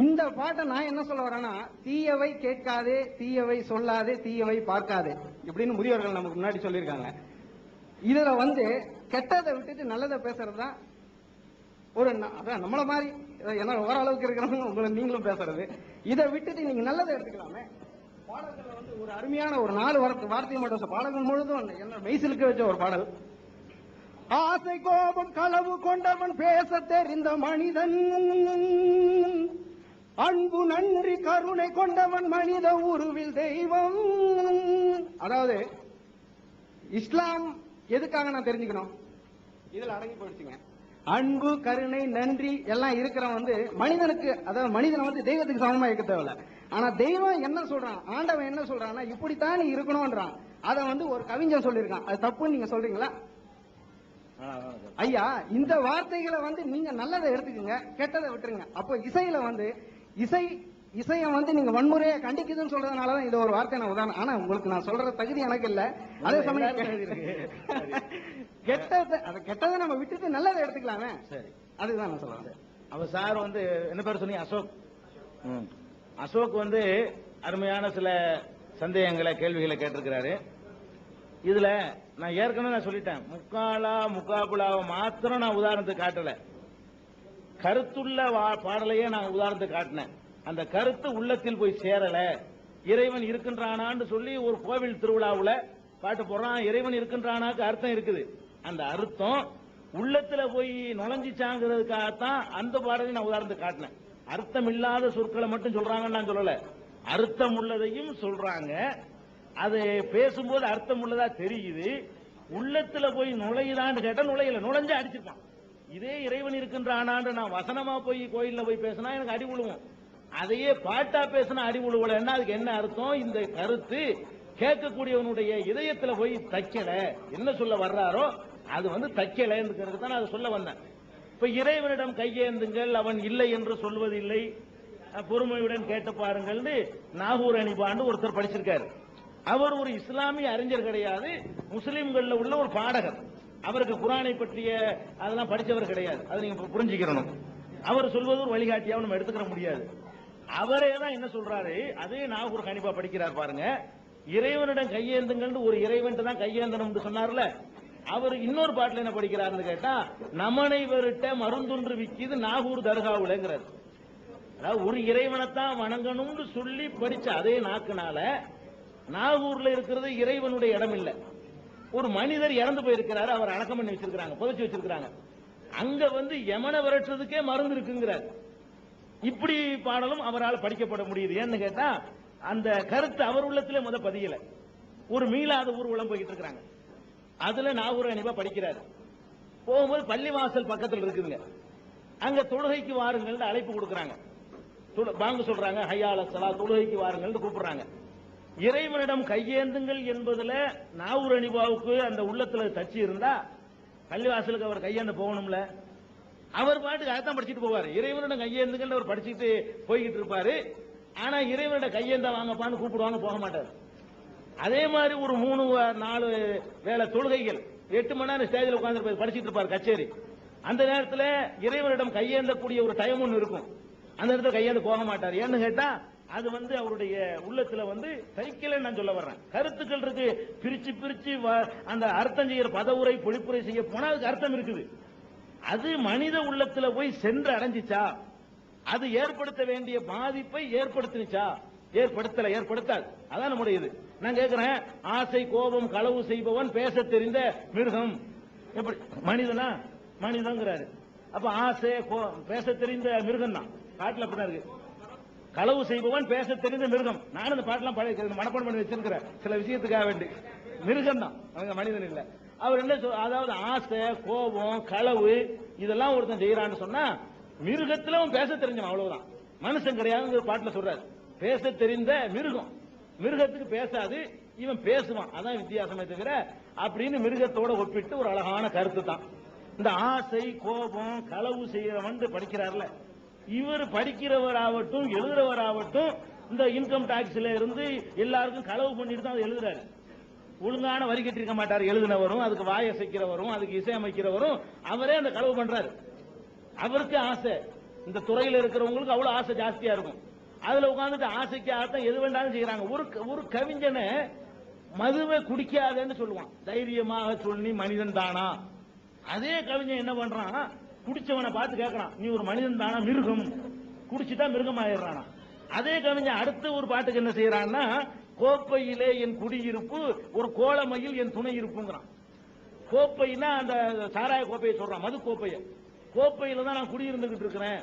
S5: இந்த பாட்டை நான் என்ன சொல்ல வரேன்னா, தீயவை கேட்காதே, தீயவை சொல்லாதே, தீயவை பார்க்காதே இப்படின்னு முதியோர்கள் நமக்கு முன்னாடி சொல்லியிருக்காங்க. இதுல வந்து கெட்டதை விட்டுட்டு நல்லதை பேசுறது தான் ஒரு, அதான் நம்மள மாதிரி என்ன ஓரளவுக்கு இருக்கிறவங்க உங்களை நீங்களும் பேசுறது. இதை விட்டுட்டு நீங்க நல்லதை எடுத்துக்கலாமே. பாடல்கள் வந்து ஒரு அருமையான ஒரு 4 வார்த்தை மட்டும் பாடல்கள் முழுதும் என்ன மெய்சிலுக்கு வச்ச ஒரு பாடல். ஆசை கோபம் களவு கொண்டவன் பேச தெரிந்த மனிதன், அன்பு நன்றி கருணை கொண்டவன் மனித உருவில் தெய்வம். அதாவது இஸ்லாம் எதுக்காக நான் தெரிஞ்சுக்கணும், இதுல அடங்கி போயிடுச்சுங்க. அன்பு கருணை நன்றி எல்லாம் இருக்கிறவன் வந்து மனிதனுக்கு, அதாவது மனிதனை வந்து தெய்வத்துக்கு சமமா இருக்க தேவையில்ல. ஆனா தெய்வம் என்ன சொல்றான், ஆண்டவன் என்ன சொல்றான்னா இப்படித்தான் நீ இருக்கணும்ன்றான். அதை வந்து ஒரு கவிஞன் சொல்லியிருக்கான். அது தப்புன்னு நீங்க சொல்றீங்களா? ஐயா, இந்த வார்த்தைகளை வந்து நீங்க நல்லதை எடுத்துக்கங்க, கெட்டதை விட்டுருங்க. அப்போ இசையில வந்து இசையை வந்து நீங்க வன்முறையை கண்டிக்குதுன்னு சொல்றதுனாலதான் இது ஒரு வார்த்தை நான் உதாரணம். ஆனா உங்களுக்கு நான் சொல்ற தகுதி எனக்கு இல்ல. அதே சமயம் கெட்டதை நம்ம விட்டுட்டு நல்லதை எடுத்துக்கலாமே. சரி, அதுதான் நான் சொல்றேன்.
S2: அவர் சார் வந்து என்ன பேர் சொன்னீங்க? அசோக் வந்து அருமையான சில சந்தேகங்களை கேள்விகளை கேட்டிருக்கிறாரு. இதுல நான் ஏற்கனவே சொல்லிட்டேன், முக்காபுலாவை மாத்திரம் நான் உதாரணத்துக்கு காட்டல, கருத்துள்ள பாடலையே நான் உதாரணத்துக்கு காட்டினேன். அந்த கருத்து உள்ளத்தில் போய் சேரல. இறைவன் இருக்கின்றானான்னு சொல்லி ஒரு கோவில் திருவிழாவுல பாட்டு போடுறான், இறைவன் இருக்கின்றானாக்கு அர்த்தம் இருக்குது. அந்த அர்த்தம் உள்ளத்துல போய் நுழைஞ்சிச்சாங்கிறதுக்காகத்தான் அந்த பாடலை நான் உதாரணத்துக்கு காட்டினேன். அர்த்தம் இல்லாத சொற்களை மட்டும் சொல்றாங்கன்னு நான் சொல்லல, அர்த்தம் உள்ளதையும் சொல்றாங்க. அது பேசும்போது அர்த்தம் உள்ளதா தெரியுது. உள்ளத்துல போய் நுழையுதான்னு கேட்டா நுழைஞ்சா அடிச்சிருப்பான். இதே இறைவன் இருக்கின்றானான்னு நான் வசனமா போய் கோயில்ல போய் பேசினா எனக்கு அடி விழுவும். அதையே பாட்டா பேசினா அடி விழுவலன்னா அதுக்கு என்ன அர்த்தம்? இந்த கருத்து கேட்கக்கூடியவனுடைய இதயத்துல போய் தைக்கல, என்ன சொல்ல வர்றாரோ அது வந்து தைக்கலங்கிறது தான் அதை சொல்ல வந்தேன். இப்ப இறைவனிடம் கையேந்துங்கள், அவன் இல்லை என்று சொல்வதில்லை, பொறுமையுடன் கேட்டு பாருங்கள்னு நாகூர் அனிபான்னு ஒருத்தர் படிச்சிருக்காரு. அவர் ஒரு இஸ்லாமிய அறிஞர் கிடையாது, முஸ்லிம்கள்ல உள்ள ஒரு பாடகர். அவருக்கு குரானை பற்றிய அதெல்லாம் படிச்சவர் கிடையாது, அதை நீங்க புரிஞ்சுக்கணும். அவர் சொல்வது ஒரு வழிகாட்டியாவும் நம்ம எடுத்துக்கிற முடியாது. அவரே தான் என்ன சொல்றாரு, அதே நாகூர் ஹனீஃபா படிக்கிறார் பாருங்க. இறைவனிடம் கையேந்துங்கள், ஒரு இறைவன் தான் கையேந்தணும் சொன்னார்ல, அவர் இன்னொரு பாட்டுல என்ன படிக்கிறாருன்னு கேட்டா, நமனை வருட்ட மருந்தொன்று விக்கிது நாகூர் தர்காவுலங்கிறார். அதாவது ஒரு இறைவனைத்தான் வணங்கணும்னு சொல்லி படிச்ச அதே நாக்குனால நாகூர்ல இருக்கிறது இறைவனுடைய இடம் இல்ல, ஒரு மனிதர் இறந்து போயிருக்கிறாரு, அவர் அடக்கம் பண்ணி வச்சிருக்காங்க, புதைச்சு வச்சிருக்காங்க. அங்க வந்து யமனை விரட்டுறதுக்கே மருந்து இருக்குங்கிறார். இப்படி பாடலும் அவரால் படிக்கப்பட முடியுது. ஏன்னு கேட்டா அந்த கருத்து அவர் உள்ளத்திலே பதியல. ஒரு மீளாத ஊர்வலம் போயிட்டு இருக்காங்க, அதுல நாகூர் ஹனீஃபா படிக்கிறாரு. போகும்போது பள்ளிவாசல் பக்கத்தில் இருக்குதுங்க, அங்க தொழுகைக்கு வாருங்கள் அழைப்பு கொடுக்கறாங்க. வாங்க சொல்றாங்க, ஹய்யால ஸலா, தொழுகைக்கு வாருங்கள் கூப்பிடுறாங்க. இறைவனிடம் கையேந்துங்கள் என்பதுல நாகூர் ஹனீஃபாவுக்கு அந்த உள்ளத்துல தச்சு இருந்தா பள்ளிவாசலுக்கு அவர் கையேந்த போகணும்ல. அவர் பாட்டுக்கு அதான் படிச்சுட்டு போவாரு. இறைவனிடம் கையேந்துங்கள் அவர் படிச்சுட்டு போய்கிட்டு இருப்பாரு. ஆனா இறைவனிடம் கையேந்தா வாங்கப்பான்னு கூப்பிடுவாங்க, போக மாட்டார். அதே மாதிரி ஒரு 3-4 வேளை தொழுகைகள் 8 மணி நேரம் ஸ்டேஜில் உட்கார்ந்து படிச்சுட்டு இருப்பார் கச்சேரி. அந்த நேரத்தில் இறைவனிடம் கையேந்தக்கூடிய ஒரு டைம் ஒன்று இருக்கும், அந்த இடத்துல கையேந்து போக மாட்டார். ஏன்னு கேட்டா அது வந்து அவருடைய உள்ளத்துல வந்து தைக்கல. நான் சொல்ல வர்றேன், கருத்துக்கள் இருக்கு, பிரிச்சு பிரிச்சு அந்த அர்த்தம் செய்யற பதவுரை பொழிப்புரை செய்ய போனா அதுக்கு அர்த்தம் இருக்குது. அது மனித உள்ளத்துல போய் சென்று அடைஞ்சிச்சா, அது ஏற்படுத்த வேண்டிய பாதிப்பை ஏற்படுத்திச்சா? ஏற்படுத்தாது. அதான் நம்முடைய இது. நான் கேட்கிறேன், ஆசை, கோபம், களவு செய்பவன் பேச தெரிந்த மிருகம். எப்படி மனிதனா? மனிதங்கிறாரு. அப்ப ஆசை பேச தெரிந்த மிருகம் தான். பாட்டுல அப்படிதான் இருக்கு. களவு செய்பவன் பேச தெரிந்த மிருகம். நானும் இந்த பாட்டெல்லாம் மனப்பாடம் பண்ணி வச்சிருக்கிறேன் சில விஷயத்துக்காக வேண்டி. மிருகம் தான், அவங்க மனிதன் இல்ல. அவர் என்ன அதாவது ஆசை, கோபம், களவு இதெல்லாம் ஒருத்தன் செய்யறான்னு சொன்னா மிருகத்துல அவன் பேச தெரிஞ்சவன், அவ்வளவுதான். மனுஷன் கிடையாது பாட்டுல சொல்றாரு. பேச தெரிந்த மிருகம். மிருகத்துக்கு பேசாது, இவன் பேசுவான். அதான் வித்தியாசமே தவிர அப்படின்னு மிருகத்தோட ஒப்பிட்டு ஒரு அழகான கருத்து தான். இந்த ஆசை, கோபம், களவு செய்யறவன் படிக்கிறார்ல, இவர் படிக்கிறவராகட்டும் எழுதுறவராகட்டும் இந்த இன்கம் டாக்ஸ்ல இருந்து எல்லாருக்கும் களவு பண்ணிட்டு தான் எழுதுறாரு. ஒழுங்கான வரி கட்டிருக்க மாட்டார். எழுதினவரும், அதுக்கு வாயசைக்கிறவரும், அதுக்கு இசையமைக்கிறவரும் அவரே அந்த களவு பண்றாரு. அவருக்கு ஆசை. இந்த துறையில் இருக்கிறவங்களுக்கு அவ்வளவு ஆசை ஜாஸ்தியா இருக்கும். அதுல உட்கார்ந்துட்டு ஆசைக்கு ஆட்டம் எது வேண்டாலும் செய்யறாங்க. ஒரு கவிஞனை மதுவை குடிக்காதேன்னு சொல்லுவான். தைரியமாக சொல்லி மனிதன் தானா? அதே கவிஞன் என்ன பண்றான், குடிச்சவனை பார்த்து கேட்கறான், நீ ஒரு மனிதன் தானா? மிருகம். குடிச்சுட்டா மிருகம் ஆயிடுறானா? அதே கவிஞன் அடுத்த ஒரு பாட்டுக்கு என்ன செய்யறான்னா, கோப்பையிலே என் குடியிருப்பு, ஒரு கோலமையில் என் துணை இருப்புங்கிறான். கோப்பைனா அந்த சாராய கோப்பையை சொல்றான், மது கோப்பையை. கோப்பையில தான் நான் குடியிருந்துகிட்டு இருக்கிறேன்.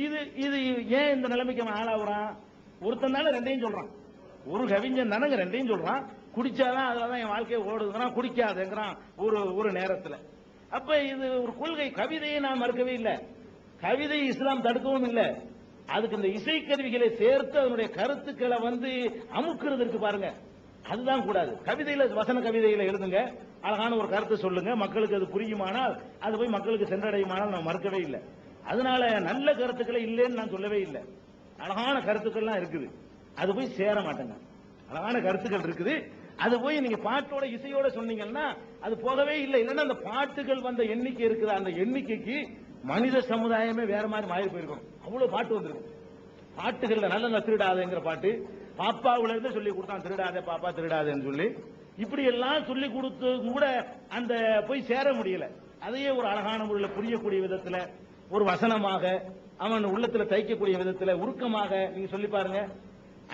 S2: இது ஏன் இந்த நிலைமைக்கு அவன் ஆளாகிறான்? ஒருத்தன் தானே ரெண்டையும் சொல்றான். ஒரு கவிஞன் தானங்க ரெண்டையும் சொல்றான். குடிச்சாதான் அதுலதான் என் வாழ்க்கையை ஓடுதுங்கிறான், குடிக்காதுங்கிறான் ஒரு நேரத்தில். அப்ப இது ஒரு கொள்கை. கவிதையை நான் மறுக்கவே இல்லை, கவிதை இஸ்லாம் தடுக்கவும் இல்லை. அதுக்கு இந்த இசைக்கருவிகளை சேர்த்து அதனுடைய கருத்துக்களை அமுக்குறது இருக்கு பாருங்க, அதுதான் கூடாது. கவிதையில, வசன கவிதையில எழுதுங்க, அழகான ஒரு கருத்து சொல்லுங்க, மக்களுக்கு அது புரியுமானால், அது போய் மக்களுக்கு சென்றடையுமானால் நான் மறுக்கவே இல்லை. அதனால நல்ல கருத்துக்களை இல்லைன்னு நான் சொல்லவே இல்லை. அழகான கருத்துக்கள்லாம் இருக்குது, அது போய் சேர மாட்டேங்க. அழகான கருத்துக்கள் இருக்குது, அது போய் நீங்க பாட்டோட இசையோட சொன்னீங்கன்னா அது போகவே இல்லை. இல்லைன்னா அந்த பாட்டுகள் வந்த எண்ணிக்கை இருக்குது, அந்த எண்ணிக்கைக்கு மனித சமுதாயமே வேற மாதிரி மாறி போயிருக்கும். அவ்வளவு பாட்டு வந்திருக்கு. பாட்டுகள்ல நல்ல திருடாதேங்கிற பாட்டு, பாப்பாவுல இருந்து சொல்லி கொடுத்தான், திருடாதே பாப்பா திருடாதேன்னு சொல்லி. இப்படி எல்லாம் சொல்லி கொடுத்து கூட அந்த போய் சேர முடியல. அதையே ஒரு அழகான முறையில் புரியக்கூடிய விதத்துல, ஒரு வசனமாக அவன் உள்ளத்துல தைக்கக்கூடிய விதத்துல உருக்கமாக நீங்க சொல்லி பாருங்க,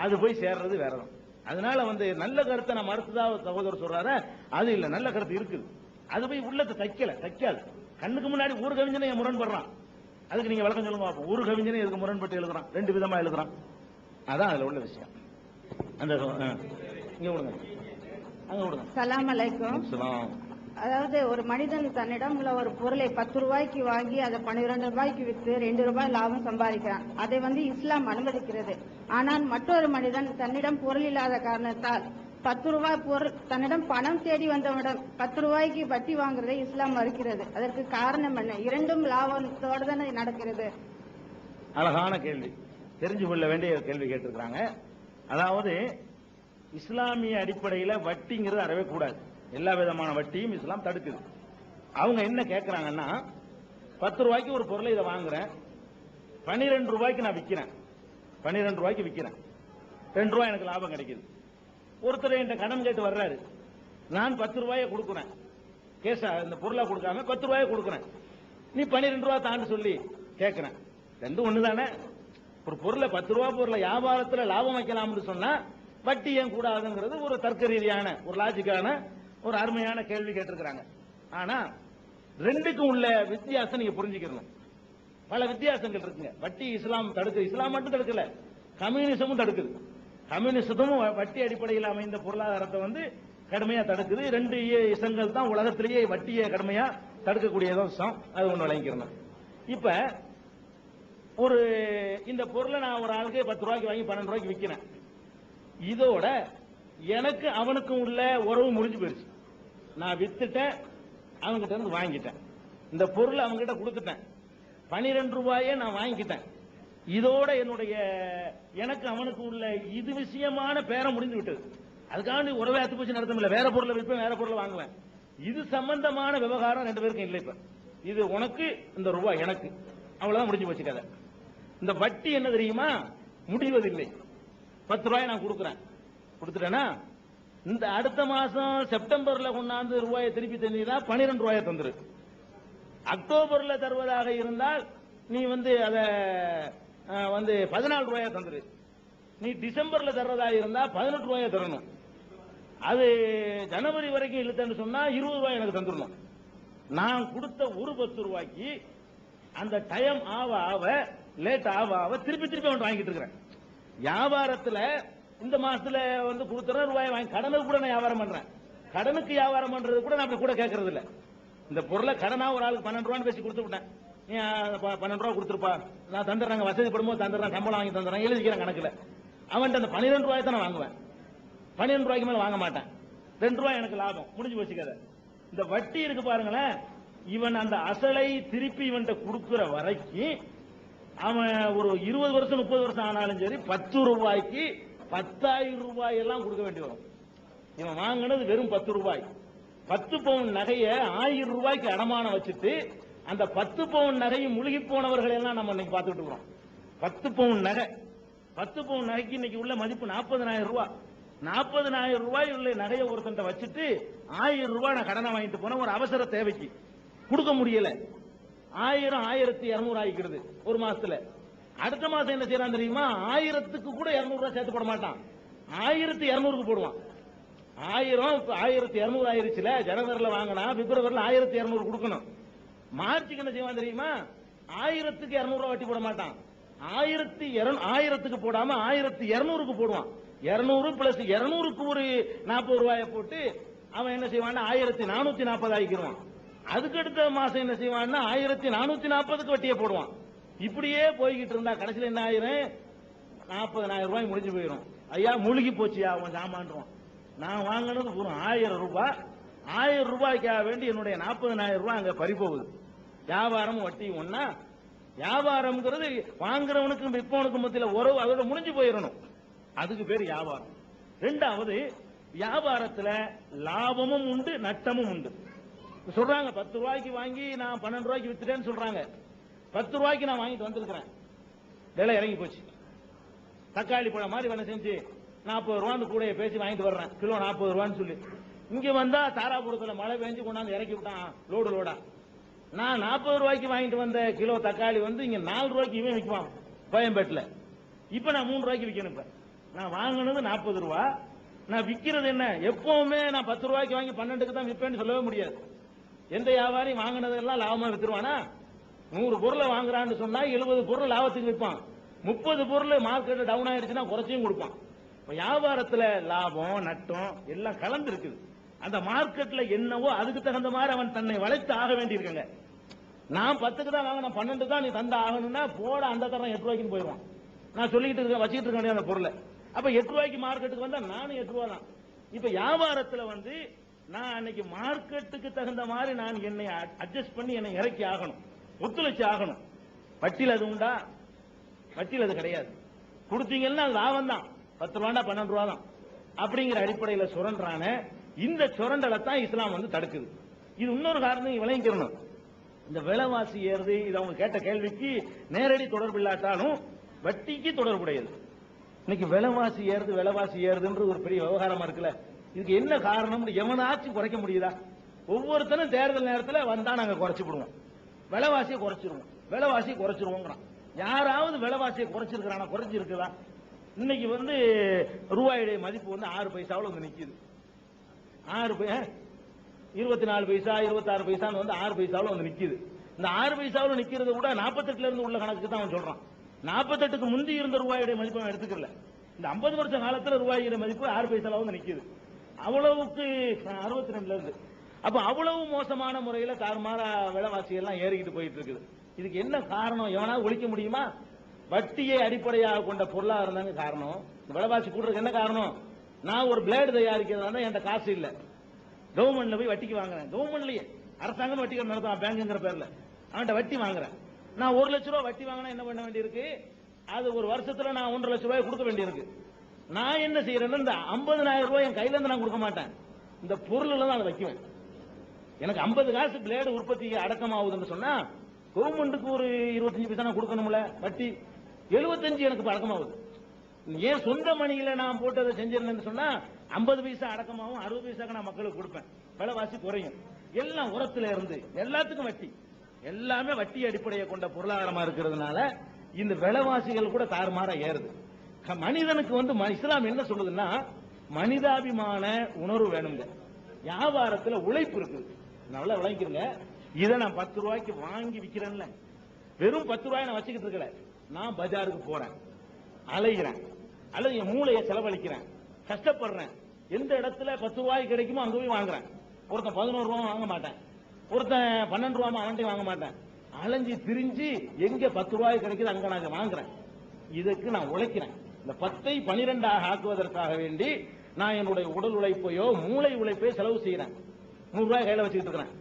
S2: அது போய் சேர்றது வேறதான். அதனால நல்ல கருத்தை நான் மறுத்ததா சகோதரர் சொல்றாரு, அது இல்ல, நல்ல கருத்து இருக்குது, அது போய் உள்ளத்தை தைக்காது. கண்ணுக்கு முன்னாடி ஒரு கவிஞனை முரண்படுறான், அதுக்கு நீங்க விளக்கம் சொல்லுங்க பார்ப்போம். ஒரு கவிஞனை எதுக்கு முரண்பட்டு எழுதுறான்? ரெண்டு விதமா எழுதுறான். அதான் அதுல உள்ள விஷயம். அந்த இங்க விடுங்க, அங்க விடுங்க.
S6: சலாம் அலைக்கும். அதாவது ஒரு மனிதன் தன்னிடம் உள்ள ஒரு பொருளை 10 ரூபாய்க்கு வாங்கி அதை 12 ரூபாய்க்கு விற்று 2 ரூபாய் லாபம் சம்பாதிக்கிறான். அதை இஸ்லாம் அனுமதிக்கிறது. ஆனால் மற்றொரு மனிதன் தன்னிடம் பொருள் இல்லாத காரணத்தால் 10 ரூபாய் பொருள் தன்னிடம் பணம் தேடி வந்தவனிடம் 10 ரூபாய்க்கு வட்டி வாங்குறதை இஸ்லாம் மறுக்கிறது. அதற்கு காரணம் என்ன? இரண்டும் லாபத்தோடு தானே நடக்கிறது.
S2: அழகான கேள்வி, தெரிஞ்சு கொள்ள வேண்டிய கேள்வி கேட்டிருக்காங்க. அதாவது இஸ்லாமிய அடிப்படையில் வட்டிங்கிறது அறவே கூடாது. எல்லா விதமான வட்டியும் இஸ்லாம் தடுக்குது. அவங்க என்ன கேட்கறாங்கன்னா, 10 ரூபாய்க்கு ஒரு பொருளை இதை வாங்குறேன், 12 ரூபாய்க்கு நான் விற்கிறேன், 12 ரூபாய்க்கு விற்கிறேன், 2 ரூபாய் எனக்கு லாபம் கிடைக்குது. ஒருத்தர் என்கிட்ட கடன் கேட்டு வர்றாரு, நான் 10 ரூபாயை கொடுக்குறேன், கேஷா இந்த பொருளா கொடுக்காம 10 ரூபாயை கொடுக்குறேன், நீ 12 ரூபாய் தாண்டு சொல்லி கேட்கிறேன். ரெண்டும் ஒண்ணுதானே? ஒரு பொருளை 10 ரூபாய் பொருளை வியாபாரத்தில் லாபம் வைக்கலாம்னு சொன்னா வட்டி ஏன் கூடாதுங்கிறது ஒரு தர்க்க ரீதியான ஒரு லாஜிக்கான ஒரு அருமையான கேள்வி கேட்டிருக்கிறாங்க. ஆனா ரெண்டுக்கும் உள்ள வித்தியாசம் நீங்க புரிஞ்சுக்கணும். பல வித்தியாசங்கள் இருக்குங்க. வட்டி இஸ்லாம் தடுக்குது, இஸ்லாம் மட்டும் தடுக்கல, கம்யூனிசமும் தடுக்குது. கம்யூனிசமும் வட்டி அடிப்படையில் அமைந்த பொருளாதாரத்தை கடுமையா தடுக்குது. 2 இசங்கள் தான் உலகத்திலேயே வட்டியை கடுமையா தடுக்கக்கூடிய விஷயம். அது ஒண்ணு விளங்கிக்கிறேன். இப்ப ஒரு இந்த பொருளை நான் ஒரு ஆளுக்கு 10 ரூபாய்க்கு வாங்கி 12 ரூபாய்க்கு விற்கிறேன். இதோட எனக்கு அவனுக்கும் உள்ள உறவு முடிஞ்சு போயிருச்சு. நான் வித்துட்டேன், அவன்கிட்ட இருந்து வாங்கிட்டேன், இந்த பொருளை அவன்கிட்ட கொடுத்துட்டேன், 12 ரூபாயே நான் வாங்கிக்கிட்டேன். இதோட என்னுடைய எனக்கு அவனுக்கு உள்ள இது விஷயமான பேரம் முடிந்து விட்டது. அதுக்காக உறவை அத்து போச்சு நடத்தமில்லை. வேற பொருளை விற்பேன், வேற பொருளை வாங்குவேன். இது சம்பந்தமான விவகாரம் 2 பேருக்கும் இல்லை. இப்ப இது உனக்கு, இந்த ரூபாய் எனக்கு, அவ்வளவுதான் முடிஞ்சு போச்சு கதை. இந்த வட்டி என்ன தெரியுமா? முடிவதில்லை. 10 ரூபாய் நான் கொடுத்துட்டேன்னா இந்த அடுத்த மாசம் செப்டம்பர்ல கொண்டாந்து ரூபாயை திருப்பி தந்தீங்கன்னா 12 ரூபாயை தந்துரு. அக்டோபர்ல தருவதாக இருந்தால் நீ அதை வந்து 14 ரூபாயா தந்துரு, நீ டிசம்பர்ல தர்றதா இருந்தா 18 ரூபாயா தரணும், அது ஜனவரி வரைக்கும் இழுத்தன்னு சொன்னா 20 ரூபாய் எனக்கு தந்துடணும். நான் கொடுத்த ஒரு 10 ரூபாய்க்கு அந்த டைம் ஆவ லேட் ஆவ திருப்பி அவன் வாங்கிட்டு இருக்கிறேன். வியாபாரத்துல இந்த மாசத்துல வந்து கொடுத்துற ரூபாய் வாங்கி கடனுக்கு கூட நான் வியாபாரம் பண்றேன். கடனுக்கு வியாபாரம் பண்றது கூட நான் அப்படி கூட கேட்கறது இல்ல. இந்த பொருளை கடனா ஒரு ஆளுக்கு 12 ரூபான்னு பேசி கொடுத்து விட்டேன், நீ 12 ரூபா கொடுத்துருப்பா, நான் தந்துடுறாங்க, வசதிப்படும்போது தந்துடுறேன், சம்பளம் வாங்கி தந்துடுறேன், எழுதிக்கிறேன் கணக்குல. அவன்கிட்ட அந்த 12 ரூபாய் தான் நான் வாங்குவேன், 12 ரூபாய்க்கு மேல வாங்க மாட்டேன். 2 ரூபாய் எனக்கு லாபம், முடிஞ்சு போச்சுக்காத. இந்த வட்டி இருக்கு பாருங்களேன், இவன் அந்த அசலை திருப்பி இவன்கிட்ட கொடுக்கிற வரைக்கும் அவன் ஒரு 20 வருஷம் 30 வருஷம் ஆனாலும் சரி 10 ரூபாய்க்கு 10,000 ரூபாய் எல்லாம் கொடுக்க வேண்டி வரும். இவன் வாங்கினது வெறும் 10 ரூபாய். 10 பவுன் நகையை 1000 ரூபாய்க்கு அடமானம் வச்சுட்டு அந்த 10 பவுன் நகையை முழுகி போனவர்கள் எல்லாம் நம்ம இன்னைக்கு பார்த்துட்டு இருக்கோம். 10 பவுன் நகை, 10 பவுன் நகைக்கு இன்னைக்கு உள்ள மதிப்பு 40,000 ரூபாய். 40,000 ரூபாய் உள்ள நகையை ஒருத்தன் வச்சுட்டு 1000 ரூபாய் நான் கடனை வாங்கிட்டு போன ஒரு அவசர தேவைக்கு கொடுக்க முடியல, 1000 1200 ஆகிக்கிறது ஒரு மாசத்துல. அடுத்த மாசம் என்ன செய்யறான் தெரியுமா, 1000க்கு கூட 200 ரூபாய் சேர்த்து போட மாட்டான், 1200க்கு போடுவான். 1200 ஆயிருச்சுல, ஜனவரில வாங்கினா பிப்ரவரியில் 1200 கொடுக்கணும். மார்ச்சுக்கு என்ன செய்வான் தெரியுமா, 1000க்கு 200 ரூபாய் வட்டி போட மாட்டான், 1000க்கு போடாம 1200க்கு போடுவான். 200 பிளஸ் 200க்கு ஒரு 40 ரூபாயை போட்டு அவன் என்ன செய்வான், 1440 ஆகிக்கிறான். அதுக்கு அடுத்த மாசம் என்ன செய்வான்னா 1440க்கு வட்டியை போடுவான். இப்படியே போய்கிட்டு இருந்தா கடைசியில் என்ன ஆயிரும், 40,000 ரூபாய் முடிஞ்சு போயிடும். ஐயா முழுகி போச்சியா அவன் சாமான்றான். நான் வாங்கினது ஒரு 1000 ரூபாய், 1000 ரூபாய்க்காக வேண்டி என்னுடைய 40,000 ரூபாய் அங்க பறி போகுது. வியாபாரம் வட்டி ஒன்னா, வியாபாரம்ங்கிறது வாங்குறவனுக்கும் விற்பவனுக்கும் மத்தியில் உறவு அதோட முடிஞ்சு போயிடணும், அதுக்கு பேர் வியாபாரம். ரெண்டாவது, வியாபாரத்தில் லாபமும் உண்டு நட்டமும் உண்டு. சொல்றாங்க 10 ரூபாய்க்கு வாங்கி நான் 12 ரூபாய்க்கு வித்துட்டேன்னு சொல்றாங்க. 10 ரூபாய்க்கு நான் வாங்கிட்டு வந்திருக்கிறேன், விலை இறங்கி போச்சு. தக்காளி பழம் மாதிரி வேலை செஞ்சு 40 ரூபான்னு கூட பேசி வாங்கிட்டு வர்றேன், கிலோ 40 ரூபான்னு சொல்லி. இங்க வந்தா தாராபுரத்துல மழை பெஞ்சு கொண்டாந்து இறக்கி விட்டான் லோடா. நான் 40 ரூபாய்க்கு வாங்கிட்டு வந்த கிலோ தக்காளி வந்து இங்க 4 ரூபாய்க்கு இவன் விற்குவான் கோயம்பேட்டில். இப்ப நான் 3 ரூபாய்க்கு விற்கணும். இப்ப நான் வாங்கினது 40 ரூபா, நான் விற்கிறது என்ன, எப்பவுமே நான் 10 ரூபாய்க்கு வாங்கி 12க்கு தான் விற்பேன்னு சொல்லவே முடியாது. எந்த வியாபாரி வாங்கினதெல்லாம் லாபமா வித்துருவானா? 100 பொருளை வாங்குறான்னு சொன்னா 70 பொருள் லாபத்துக்கு விற்பான், 30 பொருள் மார்க்கெட் டவுன் ஆயிடுச்சுன்னா குறைச்சியும் கொடுப்பான். வியாபாரத்துல லாபம் நட்டம் எல்லாம் கலந்து இருக்குது. அந்த மார்க்கெட்ல என்னவோ அதுக்கு தகுந்த மாதிரி அவன் தன்னை வளைத்து ஆக வேண்டி இருக்குங்க. நான் 10க்கு தான் வாங்கின 12 தான் நீ தந்த ஆகணும்னா போட அந்த தரம் 8 ரூபாய்க்கு போயிடுவான். நான் சொல்லிட்டு இருக்கேன், வச்சுக்கிட்டு இருக்க அந்த பொருளை. அப்ப 8 ரூபாய்க்கு மார்க்கெட்டுக்கு வந்தா நானும் 8 ரூபா தான். இப்ப வியாபாரத்துல வந்து நான் அன்னைக்கு மார்க்கெட்டுக்கு தகுந்த மாதிரி நான் என்னை அட்ஜஸ்ட் பண்ணி என்னை இறக்கி ஆகணும், ஒத்துழைச்சு ஆகணும். வட்டியில் அது உண்டா? வட்டியில் அது கிடையாது. கொடுத்தீங்கன்னா லாபம் தான், 10 ரூபா 12 ரூபா தான் அப்படிங்கிற அடிப்படையில் சுரண்டான இந்த சுரண்டலை தான் இஸ்லாம் வந்து தடுக்குது. இது இன்னொரு காரணம் விளங்கிக்கணும். இந்த விலைவாசி ஏறுது, இது அவங்க கேட்ட கேள்விக்கு நேரடி தொடர்பு இல்லாட்டாலும் வட்டிக்கு தொடர்புடையது. இன்னைக்கு விலைவாசி ஏறுதுன்ற ஒரு பெரிய விவகாரமா இருக்குல்ல, இதுக்கு என்ன காரணம் எவனாச்சும் குறைக்க முடியுதா? ஒவ்வொருத்தரும் தேர்தல் நேரத்தில் வந்தா நாங்க குறைச்சுடுவோம், விலைவாசியை குறைச்சிருவோம். யாராவது விலைவாசியை குறைச்சிருக்கிறானா? குறைச்சிருக்குதா? இன்னைக்கு வந்து ரூபாயுடைய மதிப்பு வந்து 6 பைசாவில் வந்து நிக்குது. 24 பைசா 26 பைசான்னு வந்து 6 பைசாவில் வந்து நிக்குது. இந்த 6 பைசாவில் நிக்கிறது கூட 48ல இருந்து உள்ள கணக்கு தான் அவன் சொல்றான். 48க்கு முந்தி இருந்த ரூபாயுடைய மதிப்பு அவன் எடுத்துக்கல. இந்த 50 வருஷ காலத்தில் ரூபாயுடைய மதிப்பு 6 பைசாவில் வந்து நிக்குது. அவ்வளவுக்கு 62ல இருந்து. அப்ப அவ்வளவு மோசமான முறையில தாறுமாற விலைவாசி எல்லாம் ஏறிக்கிட்டு போயிட்டு இருக்குது. இதுக்கு என்ன காரணம்? எவனாவது ஒழிக்க முடியுமா? வட்டியை அடிப்படையாக கொண்ட பொருளாதாரம் தாங்க காரணம். விலைவாசி கூடுறதுக்கு என்ன காரணம்? நான் ஒரு பிளேடு தயாரிக்கிறதா என்கிட்ட காசு இல்ல, கவர்மெண்ட்ல போய் வட்டிக்கு வாங்குறேன். கவர்மெண்ட்லயே அரசாங்கம் வட்டி நடத்தும் பேங்குங்கிற பேர்ல அவன்கிட்ட வட்டி வாங்குறேன். நான் 1 லட்ச ரூபாய் வட்டி வாங்கினா என்ன பண்ண வேண்டியிருக்கு? அது ஒரு வருஷத்துல நான் 1.5 லட்ச ரூபாய் கொடுக்க வேண்டியிருக்கு. நான் என்ன செய்யறேன்னா இந்த 50,000 ரூபாய் என் கையில இருந்து நான் கொடுக்க மாட்டேன், இந்த பொருள் தான் அதை வைக்குவேன். எனக்கு 50 காசு பிளேடு உற்பத்தி அடக்கமாகுதுன்னு சொன்னா கவர்மெண்ட்டுக்கு ஒரு 25 பைசா நான் கொடுக்கணும்ல வட்டி, 75 எனக்கு அடக்கமாகுது. ஏன் சொந்த மணியில நான் போட்டு அதை செஞ்சிருந்தேன்னு சொன்னா 50 பைசா அடக்கமாகவும் 60 பைசாக்கு நான் மக்களுக்கு கொடுப்பேன், விலைவாசி குறையும். எல்லாம் உரத்துல இருந்து எல்லாத்துக்கும் வட்டி, எல்லாமே வட்டி அடிப்படையை கொண்ட பொருளாதாரமா இருக்கிறதுனால இந்த விலைவாசிகள் கூட தாறுமாறா ஏறுது. மனிதனுக்கு வந்து இஸ்லாம் என்ன சொல்லுதுன்னா மனிதாபிமான உணர்வு வேணுங்க. வியாபாரத்தில் உழைப்பு இருக்கு, நல்லா விளங்கிக்கிறங்க. இதை நான் 10 ரூபாய்க்கு வாங்கி விற்கிறேன்ல, வெறும் 10 ரூபாய் நான் வச்சுக்கிட்டு இருக்கல. நான் பஜாருக்கு போறேன், அலைகிறேன், அல்லது என் மூளையை செலவழிக்கிறேன், கஷ்டப்படுறேன். எந்த இடத்துல 10 ரூபாய் கிடைக்குமோ அங்க போய் வாங்குறேன். ஒருத்தன் 11 ரூபா வாங்க மாட்டேன், ஒருத்தன் 12 ரூபா அவன்கிட்ட வாங்க மாட்டேன். அலைஞ்சி திரிஞ்சு எங்க 10 ரூபாய் கிடைக்குது அங்க நான் வாங்குறேன். இதுக்கு நான் உழைக்கிறேன். இந்த 10ஐ 12ஆக ஆக்குவதற்காக வேண்டி நான் என்னுடைய உடல் உழைப்பையோ மூளை உழைப்பையோ செலவு செய்யறேன். 100 ரூபாய் கையில வச்சுக்கிட்டு இருக்கிறேன்.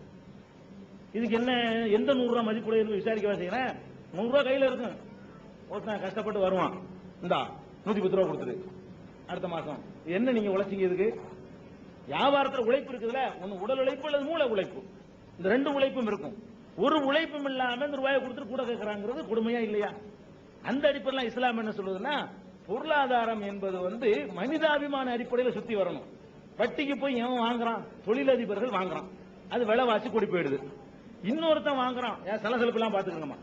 S2: இதுக்கு என்ன எந்த 100 ரூபாய் மதிப்புடைய விசாரிக்க செய்யறேன். 100 ரூபாய் கையில இருக்கும். ஒருத்தன் கஷ்டப்பட்டு வருவான், இந்தா 110 ரூபாய் கொடுத்துரு அடுத்த மாசம். என்ன நீங்க உழைச்சிங்க? இதுக்கு வியாபாரத்தில் உழைப்பு இருக்குதுல்ல, ஒன்னு உடல் உழைப்பு அல்லது மூளை உழைப்பு. இந்த 2 உழைப்பும் இருக்கும். ஒரு உழைப்பும் இல்லாம இந்த ரூபாயை கொடுத்துட்டு கூட கேட்கறாங்கிறது கொடுமையா இல்லையா? அந்த அடிப்படையில் இஸ்லாம் என்ன சொல்லுதுன்னா பொருளாதாரம் என்பது வந்து மனிதாபிமான அடிப்படையில் சுத்தி வரணும். வட்டிக்கு போய் எவன் வாங்குறான்? தொழிலதிபர்கள் வாங்குறான், அது விலைவாசி கூடி போயிடுது. இன்னொருத்தன் வாங்குறான், சலசலப்பு எல்லாம் பாத்துக்கணுமா.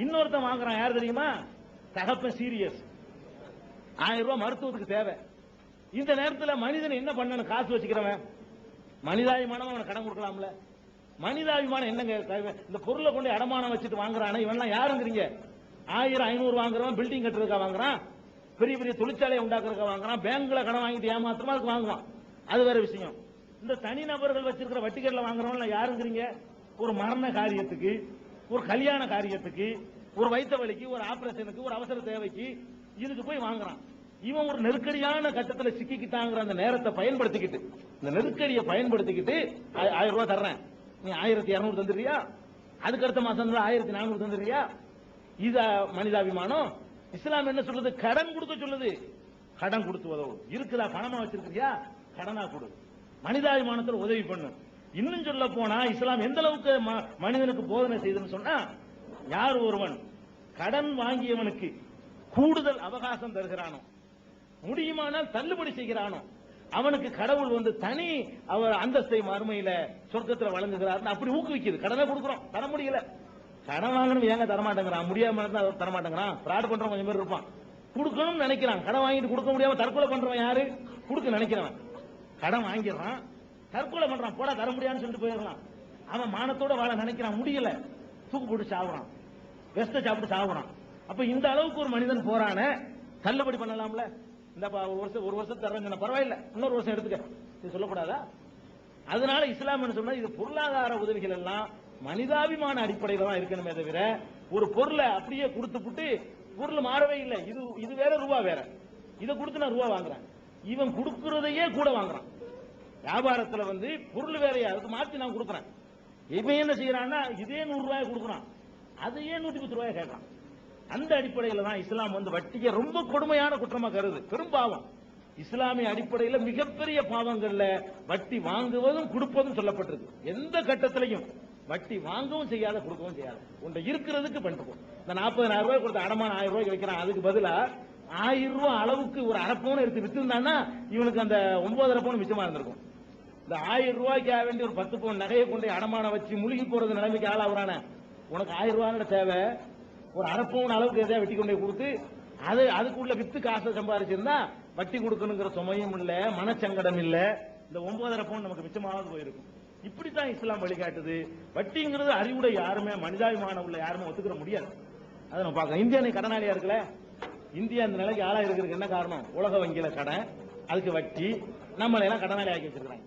S2: இன்னொருத்தன் வாங்குறான், யார் தெரியுமா? தகப்பன் சீரியஸ், 1000 ரூபாய் மருத்துவத்துக்கு தேவை. இந்த நேரத்தில் மனிதன் என்ன பண்ணணும்? காசு வச்சுக்கிறவன் மனிதாபிமானம் அவனை கடன் கொடுக்கலாம்ல. மனிதாபிமானம் என்னங்க? இந்த பொருளை கொண்டு அடமானம் வச்சுட்டு வாங்குறானே இவன்லாம் யாருங்கிறீங்க? 1000 500 வாங்குறவன் பில்டிங் கட்டுறதுக்காக வாங்குறான், பெரிய பெரிய தொழிற்சாலையை உண்டாக்குறதுக்காக வாங்குறான், பேங்க்ல கடன் வாங்கிட்டு ஏமாத்திரமா அதுக்கு வாங்குவான், அது வேற விஷயம். இந்த தனிநபர்கள் வச்சிருக்கிற வட்டிக்கடல வாங்குறவன் யாருங்கிறீங்க? ஒரு மரண காரியத்துக்கு, ஒரு கல்யாண காரியத்துக்கு, ஒரு வயிற்று வலிக்கு, ஒரு ஆபரேஷனுக்கு, ஒரு அவசர தேவைக்கு இதுக்கு போய் வாங்குறான். இவன் ஒரு நெருக்கடியான கட்டத்தில் சிக்கிக்கிட்டாங்கிற அந்த நேரத்தை பயன்படுத்திக்கிட்டு, இந்த நெருக்கடியை பயன்படுத்திக்கிட்டு 1000 ரூபாய் தர்றேன், நீ 1200 தந்துடுறியா? அதுக்கு அடுத்த மாசம் 1400 தந்துடுறியா? இது மனிதாபிமானம். இஸ்லாம் என்ன சொல்லுது? கடன் கொடுக்க சொல்லுது. கடன் கொடுத்துவதோ இருக்குதா? பணமா வச்சிருக்கிறியா? கடனா கொடு. மனிதாபிமானத்தில் உதவி பண்ணு. இன்னும் சொல்ல போனா இஸ்லாம் எந்த அளவுக்கு மனிதனுக்கு போதனை செய்துன்னு சொன்னா, யார் ஒருவன் கடன் வாங்கியவனுக்கு கூடுதல் அவகாசம் தருகிறானோ, முடியுமானால் தள்ளுபடி செய்கிறானோ, அவனுக்கு கடவுள் வந்து தனி அவர் அந்தஸ்தை மறுமையில சொர்க்கத்தில் வழங்குகிறார். அப்படி ஊக்குவிக்குது. கடனை கொடுக்கிறோம், தர முடியல, கடன் வாங்கணும் ஏங்க தரமாட்டேங்கிறான், முடியாம தரமாட்டேங்கிறான். ஃப்ராட் பண்றவன் கொஞ்சம் பேர் இருப்பான், கொடுக்கணும்னு நினைக்கிறான், கடன் வாங்கிட்டு கொடுக்க முடியாம தற்கொலை பண்றவன் யாரு? கொடுக்க நினைக்கிறவன். கடன் வாங்கிடுறான், தற்கொலை பண்றான், போடா தர முடியாதுன்னு சொல்லிட்டு போயிடலாம். அவன் மானத்தோட வாழ நினைக்கிறான், முடியல, தூக்கு போட்டு சாவுறான், வெஸ்ட சாப்பிட்டு சாவுறான். அப்ப இந்த அளவுக்கு ஒரு மனிதன் போறான, தள்ளுபடி பண்ணலாம்ல. இந்த ஒரு வருஷம் தர்றேன், பரவாயில்ல, இன்னொரு வருஷம் எடுத்துக்க, இது சொல்லக்கூடாதா? அதனால இஸ்லாம் என்ன சொன்னா, இது பொருளாதார உதவிகள் எல்லாம் மனிதாபிமான அடிப்படையில் தான் இருக்கணுமே தவிர, ஒரு பொருளை அப்படியே கொடுத்துப்புட்டு பொருள் மாறவே இல்லை, இது வேற ரூபா வேற, இதை கொடுத்து நான் ரூபா வாங்குறேன், இவன் கொடுக்கறதையே கூட வாங்குறான். வியாபாரத்துல வந்து பொருள் வேறையா, அதுக்கு மாற்றி நான் கொடுக்குறேன். இவன் என்ன செய்யறான்னா இதே 100 ரூபாய் கொடுக்குறான், அதையே 110 ரூபாய் கேட்கறான். அந்த அடிப்படையில் தான் இஸ்லாம் வந்து வட்டியை ரொம்ப கொடுமையான குற்றமா கருது, பெரும் பாவம். இஸ்லாமிய அடிப்படையில் மிகப்பெரிய பாவங்கள்ல வட்டி வாங்குவதும் கொடுப்பதும் சொல்லப்பட்டிருக்கு. எந்த கட்டத்திலையும் வட்டி வாங்கவும் செய்யாத, கொடுக்கவும் செய்யாத, உன்னை இருக்கிறதுக்கு பண்ணிட்டு. இந்த 40,000 ரூபாய் கொடுத்த அடமான 1000 ரூபாய்க்கு வைக்கிறான், அதுக்கு பதிலா 1000 ரூபாய் அளவுக்கு ஒரு அரை பவுன் எடுத்து வித்துருந்தான்னா இவனுக்கு அந்த 9.5 பவுன் மிச்சமா இருந்திருக்கும். இந்த 1000 ரூபாய்க்கு வேண்டிய ஒரு 10 பவுன் நகையை கொண்டு அடமான வச்சு முழுகி போறது நிலைமைக்கு ஆளாகிறான. உனக்கு 1000 ரூபாய் தேவை, ஒரு அரை பவுன் அளவுக்கு எதாவது வெட்டி கொண்டே கொடுத்து அதுக்குள்ள வித்து காசை சம்பாதிச்சிருந்தா வட்டி கொடுக்கணுங்கிற சுமையும் இல்ல, மனச்சங்கடம் இல்ல, இந்த 9.5 பவுன் நமக்கு மிச்சமாவது போயிருக்கும். இப்படித்தான் இஸ்லாம் வழிகாட்டுது. வட்டிங்கிறது அறிவுடைய யாருமே, மனிதாபிமானம் உள்ள யாருமே ஒத்துக்கிற முடியாது. அதை நம்ம பார்க்கலாம். இந்தியா நீ கடனாளியா இருக்கல, இந்தியா இந்த நிலைக்கு ஆளா இருக்கிறதுக்கு என்ன காரணம்? உலக வங்கியில கடன், அதுக்கு வட்டி, நம்மளை எல்லாம் கடனாளி ஆக்கி வச்சிருக்காங்க.